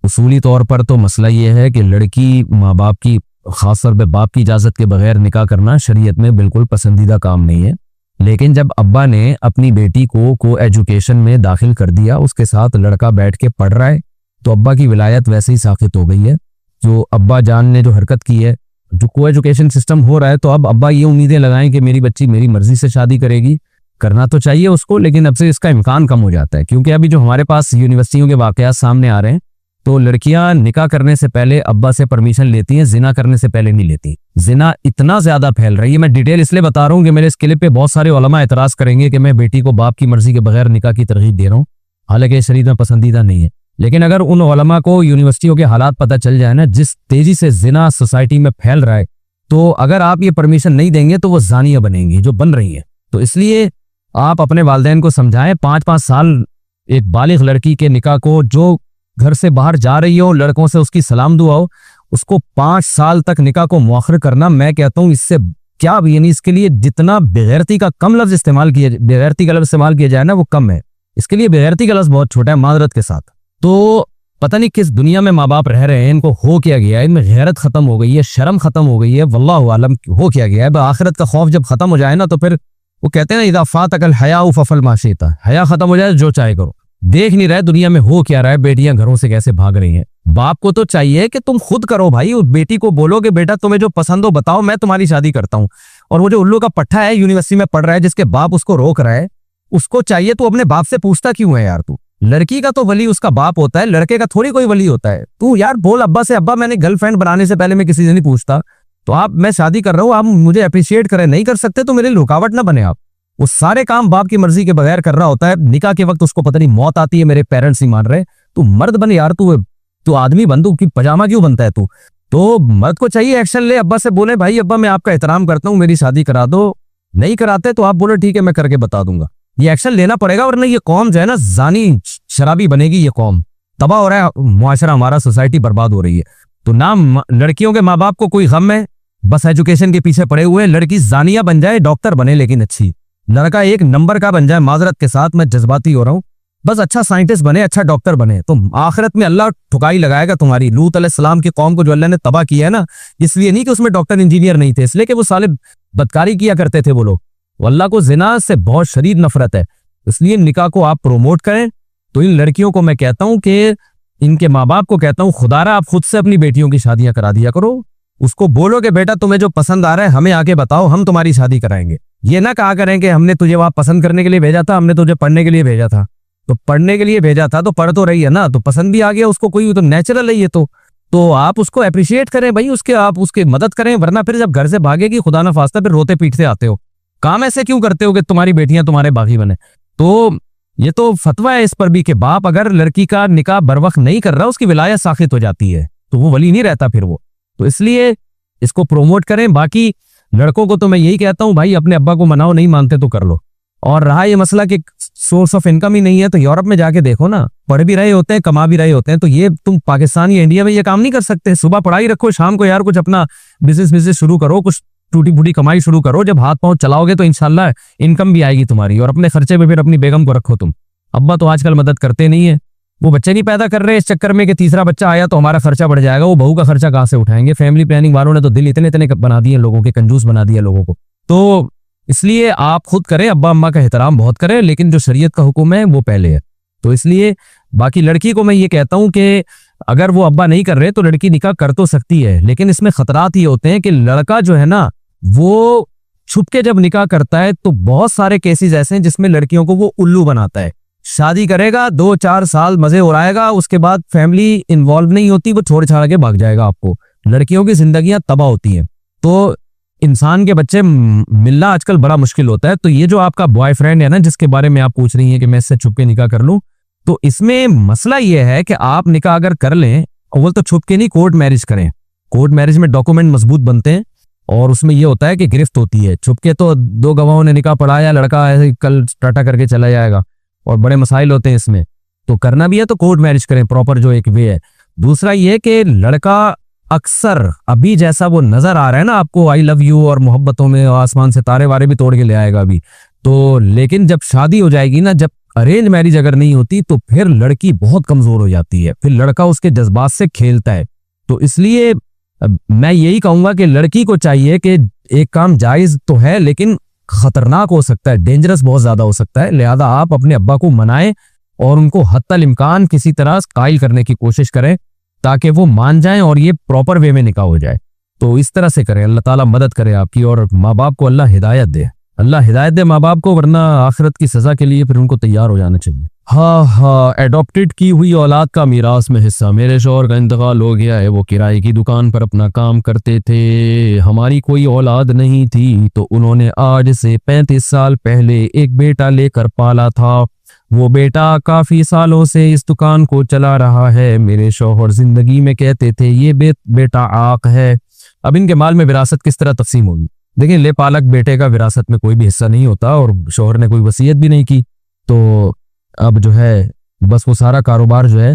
उसूली तौर पर तो मसला ये है कि लड़की माँ बाप की, खास तौर पे बाप की इजाज़त के बगैर निकाह करना शरीयत में बिल्कुल पसंदीदा काम नहीं है। लेकिन जब अब्बा ने अपनी बेटी को एजुकेशन में दाखिल कर दिया, उसके साथ लड़का बैठ के पढ़ रहा है, तो अब्बा की विलायत वैसे ही साकित हो गई है। जो अब्बा जान ने जो हरकत की है, जो को एजुकेशन सिस्टम हो रहा है, तो अब अब्बा ये उम्मीदें लगाएं कि मेरी बच्ची मेरी मर्जी से शादी करेगी। करना तो चाहिए उसको, लेकिन अब से इसका इम्कान कम हो जाता है, क्योंकि अभी जो हमारे पास यूनिवर्सिटियों के वाकयात सामने आ रहे हैं, तो लड़कियां निकाह करने से पहले अब्बा से परमिशन लेती हैं, जिना करने से पहले नहीं लेती। जिना इतना ज्यादा फैल रही है, मैं डिटेल इसलिए बता रहा हूँ कि मेरे इस क्लिप पे बहुत सारे उलमा एतराज करेंगे कि मैं बेटी को बाप की मर्जी के बगैर निकाह की तरगीब दे रहा हूँ, हालांकि शरीयत में पसंदीदा नहीं है। लेकिन अगर उन उलमा को यूनिवर्सिटियों के हालात पता चल जाए ना, जिस तेजी से जिना सोसाइटी में फैल रहा है, तो अगर आप ये परमिशन नहीं देंगे तो वो जानिया बनेंगी जो बन रही है। तो इसलिए आप अपने वालिदैन को समझाएं, 5-5 साल एक बालिग लड़की के निकाह को, जो घर से बाहर जा रही हो, लड़कों से उसकी सलाम दुआ हो, उसको 5 साल तक निकाह को मुअख्खर करना, मैं कहता हूँ इससे क्या, यानी इसके लिए जितना बेगैरती का कम लफ्ज इस्तेमाल किया, बेगैरती का लफ्ज इस्तेमाल किया जाए ना, वो कम है। इसके लिए बेगैरती का लफ्ज बहुत छोटा है, माजरत के साथ। तो पता नहीं किस दुनिया में माँ बाप रह रहे हैं, इनको हो क्या गया है, इनमें गैरत खत्म हो गई है, शर्म खत्म हो गई है, वल्लाहु आलम हो क्या गया है। आखिरत का खौफ जब खत्म हो जाए ना, तो फिर वो कहते हैं ना, इदा फातकल हया फफल माशीता, हया खत्म हो जाए जो चाहे करो। देख नहीं रहे दुनिया में हो क्या रहा है, बेटियां घरों से कैसे भाग रही हैं। बाप को तो चाहिए कि तुम खुद करो भाई, उस बेटी को बोलो कि बेटा तुम्हें जो पसंद हो बताओ, मैं तुम्हारी शादी करता हूँ। और वो जो उल्लू का पट्टा है यूनिवर्सिटी में पढ़ रहा है, जिसके बाप उसको रोक रहा है, उसको चाहिए तू अपने बाप से पूछता क्यों है यार? तू लड़की का तो वली उसका बाप होता है, लड़के का थोड़ी कोई वली होता है। तू यार बोल अब्बा से, अब्बा मैंने गर्लफ्रेंड बनाने से पहले मैं किसी से नहीं पूछता, तो आप, मैं शादी कर रहा हूँ, आप मुझे अप्रिशिएट करें। नहीं कर सकते तो मेरे लिए रुकावट ना बने। आप वो सारे काम बाप की मर्जी के बगैर कर रहा होता है, निकाह के वक्त उसको पता नहीं मौत आती है, मेरे पेरेंट्स नहीं मान रहे। तू मर्द बन यार, तू आदमी बन, तू की पजामा क्यों बनता है तू? तो मर्द को चाहिए एक्शन ले, अब्बा से बोले भाई अब्बा मैं आपका एहतराम करता हूँ, मेरी शादी करा दो। नहीं कराते तो आप बोले ठीक है मैं करके बता दूंगा। ये एक्शन लेना पड़ेगा, वरना ये कौम जो है ना जानी शराबी बनेगी, ये कौम तबाह हो रहा है, मुआशरा हमारा, सोसाइटी बर्बाद हो रही है। तो ना लड़कियों के माँ बाप को कोई गम है, बस एजुकेशन के पीछे पड़े हुए। लड़की जानिया बन जाए, डॉक्टर बने लेकिन अच्छी, लड़का एक नंबर का बन जाए, माजरत के साथ मैं जज्बाती हो रहा हूँ, बस अच्छा साइंटिस्ट बने, अच्छा डॉक्टर बने, तो आखिरत में अल्लाह ठुकाई लगाएगा तुम्हारी। लूत अलैहिस्सलाम की कौम को जो अल्लाह ने तबाह किया है ना, इसलिए नहीं कि उसमें डॉक्टर इंजीनियर नहीं थे, इसलिए कि वो साले बदकारी किया करते थे वो लोग। अल्लाह को जिना से बहुत शदीद नफरत है, इसलिए निकाह को आप प्रोमोट करें। तो इन लड़कियों को मैं कहता हूं कि इनके माँ बाप को कहता हूं, खुदारा आप खुद से अपनी बेटियों की शादियां करा दिया करो। उसको बोलो कि बेटा तुम्हें जो पसंद आ रहा है हमें आके बताओ, हम तुम्हारी शादी कराएंगे। ये ना कहा करें कि हमने तुझे वहां पसंद करने के लिए भेजा था, हमने तुझे पढ़ने के लिए भेजा था। तो पढ़ने के लिए भेजा था तो पढ़ तो रही है ना, तो पसंद भी आ गया उसको, कोई तो नेचुरल है ये। तो आप उसको अप्रिशिएट करें भाई, उसके आप उसकी मदद करें, वरना फिर जब घर से भागेगी खुदा ना फास्ता फिर रोते पीटते आते हो। काम ऐसे क्यों करते हो कि तुम्हारी बेटियां तुम्हारे बागी बने? तो ये तो फतवा है इस पर भी कि बाप अगर लड़की का निकाह बर वक्त नहीं कर रहा, उसकी विलायत साखित हो जाती है, तो वो वली नहीं रहता फिर वो। तो इसलिए इसको प्रोमोट करें। बाकी लड़कों को तो मैं यही कहता हूं भाई, अपने अब्बा को मनाओ, नहीं मानते तो कर लो। और रहा ये मसला कि सोर्स ऑफ इनकम ही नहीं है, तो यूरोप में जाके देखो ना, पढ़ भी रहे होते हैं, कमा भी रहे होते हैं। तो ये तुम पाकिस्तान या इंडिया में ये काम नहीं कर सकते। सुबह पढ़ाई रखो, शाम को यार कुछ अपना बिजनेस शुरू करो, कुछ टूटी फूटी कमाई शुरू करो। जब हाथ पांव चलाओगे तो इंशाल्लाह इनकम भी आएगी तुम्हारी, और अपने खर्चे पे फिर अपनी बेगम को रखो तुम। अब्बा तो आजकल मदद करते नहीं है, वो बच्चे नहीं पैदा कर रहे इस चक्कर में कि तीसरा बच्चा आया तो हमारा खर्चा बढ़ जाएगा। वो बहू का खर्चा कहाँ से उठाएंगे? फैमिली प्लानिंग वालों ने तो दिल इतने इतने बना दिए लोगों के, कंजूस बना दिया लोगों को। तो इसलिए आप खुद करें, अब्बा अम्मा का एहतराम बहुत करें, लेकिन जो शरीयत का हुक्म है वो पहले है। तो इसलिए बाकी लड़की को मैं ये कहता हूं कि अगर वो अब्बा नहीं कर रहे तो लड़की निकाह कर तो सकती है, लेकिन इसमें खतरात ये होते हैं कि लड़का जो है ना वो छुप के जब निकाह करता है तो बहुत सारे केसेस ऐसे हैं जिसमें लड़कियों को वो उल्लू बनाता है। शादी करेगा, 2-4 साल मजे उड़ाएगा, उसके बाद फैमिली इन्वॉल्व नहीं होती, वो छोड़ छाड़ के भाग जाएगा आपको। लड़कियों की जिंदगियां तबाह होती हैं, तो इंसान के बच्चे मिलना आजकल बड़ा मुश्किल होता है। तो ये जो आपका बॉयफ्रेंड है ना, जिसके बारे में आप पूछ रही हैं कि मैं इससे छुप के निकाह कर लूं, तो इसमें मसला ये है कि आप निकाह अगर कर लें, अव्वल तो छुप के नहीं, कोर्ट मैरिज करें। कोर्ट मैरिज में डॉक्यूमेंट मजबूत बनते हैं, और उसमें यह होता है कि गिरफ्त होती है। छुप के तो 2 गवाहों ने निकाह पढ़ाया, लड़का ऐसे कल टाटा करके चला जाएगा, और बड़े मसाइल होते हैं इसमें। तो करना भी है तो कोर्ट मैरिज करें, प्रॉपर जो एक वे है। दूसरा ये कि लड़का अक्सर अभी जैसा वो नजर आ रहा है ना आपको, आई लव यू और मोहब्बतों में आसमान से तारे वारे भी तोड़ के ले आएगा अभी तो, लेकिन जब शादी हो जाएगी ना, जब अरेंज मैरिज अगर नहीं होती तो फिर लड़की बहुत कमजोर हो जाती है, फिर लड़का उसके जज्बात से खेलता है। तो इसलिए मैं यही कहूंगा कि लड़की को चाहिए कि एक काम जायज तो है लेकिन खतरनाक हो सकता है, डेंजरस बहुत ज्यादा हो सकता है, लिहाजा आप अपने अब्बा को मनाएं और उनको हत्तल इम्कान किसी तरह कायल करने की कोशिश करें ताकि वो मान जाएं और ये प्रॉपर वे में निकाह हो जाए। तो इस तरह से करें, अल्लाह ताला मदद करे आपकी, और माँ बाप को अल्लाह हिदायत दे, अल्लाह हिदायत दे माँ बाप को, वरना आखिरत की सजा के लिए फिर उनको तैयार हो जाना चाहिए। हाँ, एडॉप्टेड की हुई औलाद का मीरास में हिस्सा। मेरे शौहर का इंतकाल हो गया है, वो किराए की दुकान पर अपना काम करते थे, हमारी कोई औलाद नहीं थी, तो उन्होंने आज से 35 साल पहले एक बेटा लेकर पाला था। वो बेटा काफी सालों से इस दुकान को चला रहा है। मेरे शौहर जिंदगी में कहते थे ये बेटा आक है। अब इनके माल में विरासत किस तरह तकसीम होगी? देखिए, ले पालक बेटे का विरासत में कोई भी हिस्सा नहीं होता, और शौहर ने कोई वसीयत भी नहीं की, तो अब जो है बस वो सारा कारोबार जो है,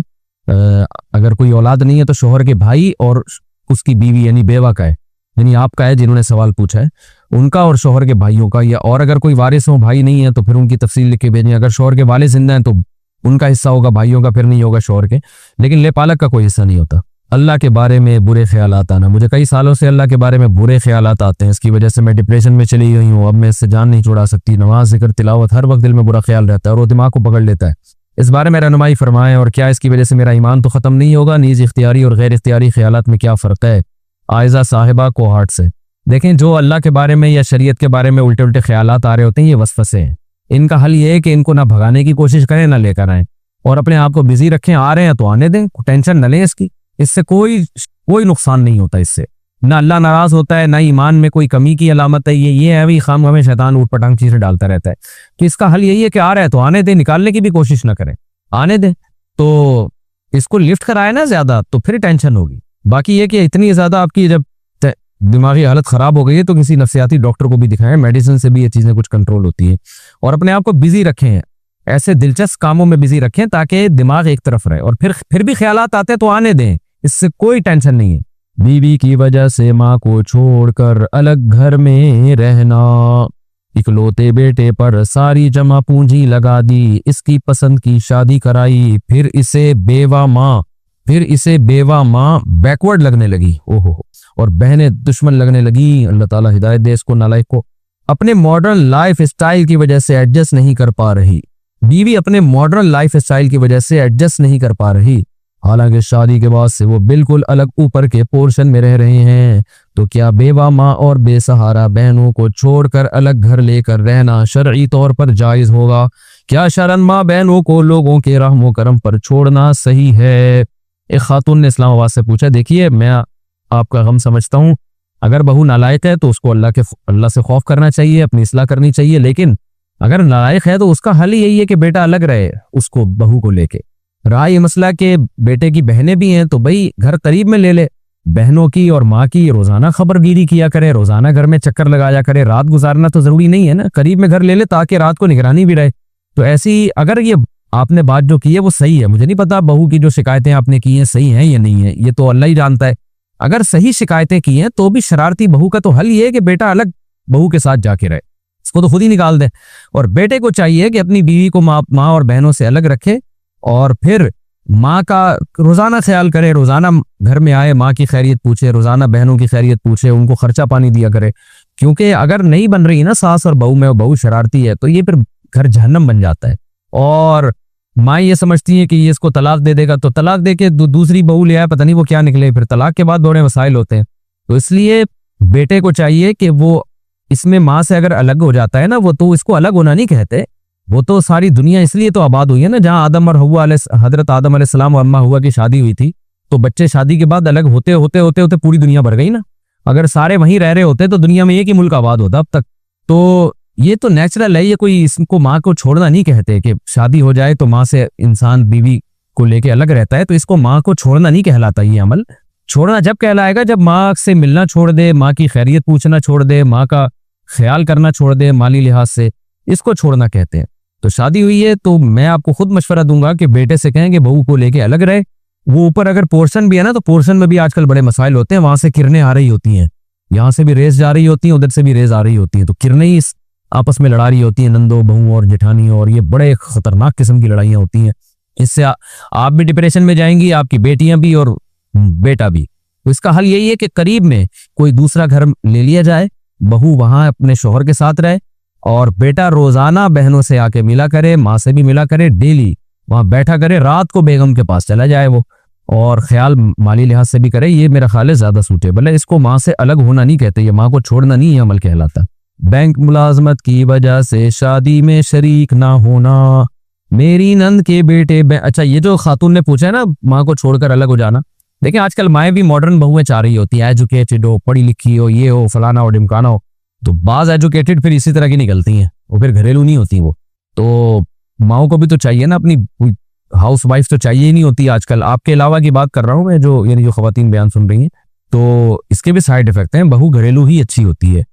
अगर कोई औलाद नहीं है तो शौहर के भाई और उसकी बीवी यानी बेवा का है, यानी आपका है जिन्होंने सवाल पूछा है, उनका और शौहर के भाइयों का, या और अगर कोई वारिस हो भाई नहीं है तो फिर उनकी तफसील लिख के भेजें। अगर शौहर के वालिद जिंदा हैं तो उनका हिस्सा होगा, भाइयों का फिर नहीं होगा शौहर के, लेकिन ले पालक का कोई हिस्सा नहीं होता। अल्लाह के बारे में बुरे ख्यालात आना, मुझे कई सालों से अल्लाह के बारे में बुरे ख्यालात आते हैं, इसकी वजह से मैं डिप्रेशन में चली गई हूँ। अब मैं इससे जान नहीं छुड़ा सकती, नमाज जिक्र तिलावत हर वक्त दिल में बुरा ख्याल रहता है और वो दिमाग को पकड़ लेता है। इस बारे में रहनुमाई फरमाएं, और क्या इसकी वजह से मेरा ईमान तो खत्म नहीं होगा? नीज इख्तियारी और गैर इख्तियारी ख्यालात में क्या फ़र्क है? आयजा साहिबा को हार्ट से। देखें, जो अल्लाह के बारे में या शरीयत के बारे में उल्टे उल्टे ख्यालात आ रहे होते हैं, ये वसवसे हैं। इनका हल ये है कि इनको ना भगाने की कोशिश करें ना लेकर आएं, और अपने आप को बिजी रखें। आ रहे हैं तो आने दें, टेंशन न लें इसकी, इससे कोई नुकसान नहीं होता, इससे ना अल्लाह नाराज होता है, ना ईमान में कोई कमी की अलामत है। ये है भाई, खाम हमें शैतान ऊट पटांग चीजें डालता रहता है। तो इसका हल यही है कि आ रहा है तो आने दें, निकालने की भी कोशिश ना करें, आने दें। तो इसको लिफ्ट कराए ना ज्यादा तो फिर टेंशन होगी। बाकी ये कि इतनी ज्यादा आपकी जब दिमागी हालत खराब हो गई है तो किसी नफ्सियाती डॉक्टर को भी दिखाएं, मेडिसिन से भी ये चीजें कुछ कंट्रोल होती हैं। और अपने आप को बिजी रखें, ऐसे दिलचस्प कामों में बिजी रखें ताकि दिमाग एक तरफ रहे, और फिर भी ख्यालात आते तो आने दें, इससे कोई टेंशन नहीं है। बीवी की वजह से माँ को छोड़कर अलग घर में रहना, इकलौते बेटे पर सारी जमा पूंजी लगा दी, इसकी पसंद की शादी कराई, फिर इसे बेवा माँ बैकवर्ड लगने लगी, ओहो, और बहनें दुश्मन लगने लगी। अल्लाह ताला हिदायत दे इसको, नालायक को। अपने मॉडर्न लाइफ स्टाइल की वजह से एडजस्ट नहीं कर पा रही, बीवी अपने मॉडर्न लाइफ स्टाइल की वजह से एडजस्ट नहीं कर पा रही, हालांकि शादी के बाद से वो बिल्कुल अलग ऊपर के पोर्शन में रह रहे हैं। तो क्या बेवा माँ और बेसहारा बहनों को छोड़कर अलग घर लेकर रहना शरई तौर पर जायज होगा? क्या शरन माँ बहनों को लोगों के रहमो करम पर छोड़ना सही है? एक खातून ने इस्लामाबाद से पूछा। देखिए, मैं आपका गम समझता हूँ, अगर बहू नालायक है तो उसको अल्लाह से खौफ करना चाहिए, अपनी इस्लाह करनी चाहिए, लेकिन अगर नालायक है तो उसका हल यही है कि बेटा अलग रहे उसको बहू को लेके। रहा ये मसला कि बेटे की बहनें भी हैं तो भाई घर करीब में ले ले, बहनों की और माँ की रोजाना खबरगिरी किया करे, रोजाना घर में चक्कर लगाया करे। रात गुजारना तो जरूरी नहीं है ना, करीब में घर ले ले ताकि रात को निगरानी भी रहे। तो ऐसी अगर ये आपने बात जो की है वो सही है, मुझे नहीं पता बहू की जो शिकायतें आपने की हैं सही हैं या नहीं है, ये तो अल्लाह ही जानता है। अगर सही शिकायतें की हैं तो भी शरारती बहू का तो हल ये है कि बेटा अलग बहू के साथ जाके रहे, इसको तो खुद ही निकाल दे। और बेटे को चाहिए कि अपनी बीवी को माँ और बहनों से अलग रखे और फिर माँ का रोजाना ख्याल करे, रोजाना घर में आए, माँ की खैरियत पूछे, रोजाना बहनों की खैरियत पूछे, उनको खर्चा पानी दिया करे। क्योंकि अगर नहीं बन रही ना सास और बहू में, और बहू शरारती है तो ये फिर घर जहन्नम बन जाता है। और माँ ये समझती है कि ये इसको तलाक दे देगा तो तलाक दे के दूसरी बहू ले आए, पता नहीं वो क्या निकले, फिर तलाक के बाद बड़े मसाइल होते हैं। तो इसलिए बेटे को चाहिए कि वो इसमें माँ से अगर अलग हो जाता है ना, वो तो इसको अलग होना नहीं कहते, वो तो सारी दुनिया इसलिए तो आबाद हुई है ना, जहां आदम और हव्वा हजरत आदम अलैहिस्सलाम और अम्मा हव्वा की शादी हुई थी तो बच्चे शादी के बाद अलग होते होते होते होते पूरी दुनिया भर गई ना। अगर सारे वहीं रह रहे होते तो दुनिया में एक ही मुल्क आबाद होता अब तक। तो ये तो नेचुरल है, ये कोई इसको माँ को छोड़ना नहीं कहते कि शादी हो जाए तो माँ से इंसान बीवी को लेके अलग रहता है, तो इसको माँ को छोड़ना नहीं कहलाता। ये अमल छोड़ना जब कहलाएगा जब माँ से मिलना छोड़ दे, माँ की खैरियत पूछना छोड़ दे, माँ का ख्याल करना छोड़ दे माली लिहाज से, इसको छोड़ना कहते हैं। तो शादी हुई है तो मैं आपको खुद मशवरा दूंगा कि बेटे से कहें कि बहू को लेके अलग रहे। वो ऊपर अगर पोर्शन भी है ना तो पोर्शन में भी आजकल बड़े मसाइल होते हैं, वहां से किरणें आ रही होती हैं, यहाँ से भी रेस जा रही होती है, उधर से भी रेस आ रही होती है, तो किरणें ही आपस में लड़ा रही होती हैं, नंदो बहू और जेठानी, और ये बड़े खतरनाक किस्म की लड़ाइयाँ होती हैं। इससे आप भी डिप्रेशन में जाएंगी, आपकी बेटियां भी और बेटा भी। तो इसका हल यही है कि करीब में कोई दूसरा घर ले लिया जाए, बहू वहां अपने शौहर के साथ रहे और बेटा रोजाना बहनों से आके मिला करे, माँ से भी मिला करे, डेली वहां बैठा करे, रात को बेगम के पास चला जाए वो, और ख्याल माली लिहाज से भी करे। ये मेरा ख्याल है ज्यादा सूटेबल है। इसको माँ से अलग होना नहीं कहते, ये माँ को छोड़ना नहीं है अमल कहलाता। बैंक मुलाजमत की वजह से शादी में शरीक ना होना, मेरी नंद के बेटे अच्छा, ये जो खातून ने पूछा है ना माँ को छोड़कर अलग हो जाना, देखिए आजकल माएँ भी मॉडर्न बहुएं चाह रही होती है, एजुकेटेड हो, पढ़ी लिखी हो, ये हो, फलाना हो, ढिमकाना हो। तो बाज एजुकेटेड फिर इसी तरह की निकलती हैं, वो फिर घरेलू नहीं होती। वो तो माओ को भी तो चाहिए ना, अपनी हाउस वाइफ तो चाहिए ही नहीं होती आजकल। आपके अलावा की बात कर रहा हूँ मैं, जो यानी जो खवातीन बयान सुन रही हैं, तो इसके भी साइड इफेक्ट हैं। बहू घरेलू ही अच्छी होती है,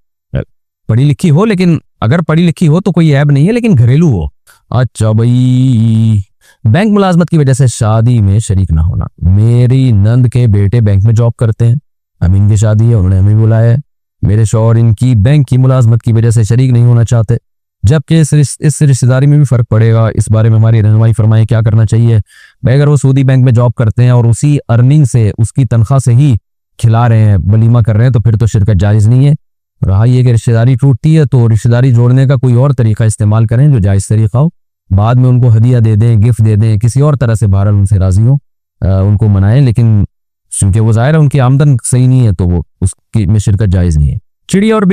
पढ़ी लिखी हो, लेकिन अगर पढ़ी लिखी हो तो कोई ऐब नहीं है, लेकिन घरेलू हो। अच्छा भाई, बैंक मुलाजमत की वजह से शादी में शरीक ना होना, मेरी नंद के बेटे बैंक में जॉब करते हैं, अमीन की शादी है, उन्होंने हमें बुलाया है। मेरे शौहर इनकी बैंक की मुलाजमत की वजह से शरीक नहीं होना चाहते, जबकि इस रिश्तेदारी में भी फर्क पड़ेगा। इस बारे में हमारी रहनुमाई फरमाएं, क्या करना चाहिए भाई? अगर वो सऊदी बैंक में जॉब करते हैं और उसी अर्निंग से, उसकी तनख्वाह से ही खिला रहे हैं, वलीमा कर रहे हैं, तो फिर तो शिरकत जायज़ नहीं है। रहा ये कि रिश्तेदारी टूटती है तो रिश्तेदारी जोड़ने का कोई और तरीका इस्तेमाल करें जो जायज़ तरीका हो। बाद में उनको हदिया दे दें, गिफ्ट दे दें, किसी और तरह से बहरहाल उनसे राजी हो, उनको मनाएं, लेकिन क्योंकि वो ज़ाहिर है उनकी आमदन सही नहीं है तो वो उसकी में शिरकत जायज़ नहीं है। चिड़िया और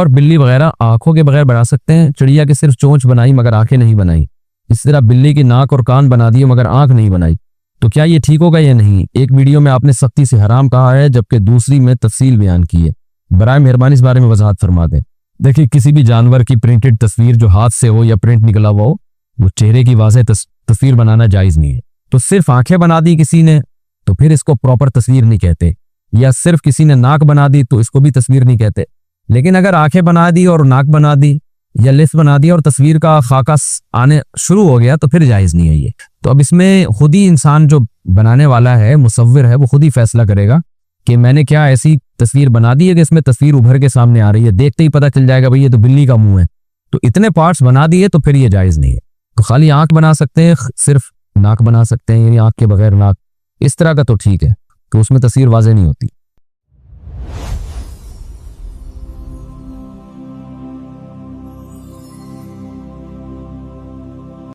बिल्ली वगैरह आंखों के बगैर बना सकते हैं। चिड़िया की सिर्फ चोंच बनाई मगर आंखें नहीं बनाई, इस तरह बिल्ली की नाक और कान बना दिए मगर आंख नहीं बनाई, तो क्या ये ठीक होगा या नहीं? एक वीडियो में आपने सख्ती से हराम कहा है, जबकि दूसरी में तफसील बयान की है। बराए मेहरबानी इस बारे में वजाहत फरमा दें। देखिए, किसी भी जानवर की प्रिंटेड तस्वीर जो हाथ से हो या प्रिंट निकला हुआ हो, वो चेहरे की वाज़ेह तस्वीर बनाना जायज़ नहीं है। तो सिर्फ आंखें बना दी किसी ने तो फिर इसको प्रॉपर तस्वीर नहीं कहते, या सिर्फ किसी ने नाक बना दी तो इसको भी तस्वीर नहीं कहते। लेकिन अगर आंखें बना दी और नाक बना दी या लिप्स बना दी और तस्वीर का खाका आने शुरू हो गया तो फिर जायज़ नहीं है ये। तो अब इसमें खुद ही इंसान जो बनाने वाला है, मुसव्विर है, वो खुद ही फैसला करेगा कि मैंने क्या ऐसी तस्वीर बना दी है कि इसमें तस्वीर उभर के सामने आ रही है, देखते ही पता चल जाएगा भाई ये तो बिल्ली का मुंह है। तो इतने पार्ट्स बना दिए तो फिर ये जायज़ नहीं है। तो खाली आंख बना सकते हैं, सिर्फ नाक बना सकते हैं, यानी आंख के बगैर नाक, इस तरह का तो ठीक है, तो उसमें तस्वीर वाज़ेह नहीं होती।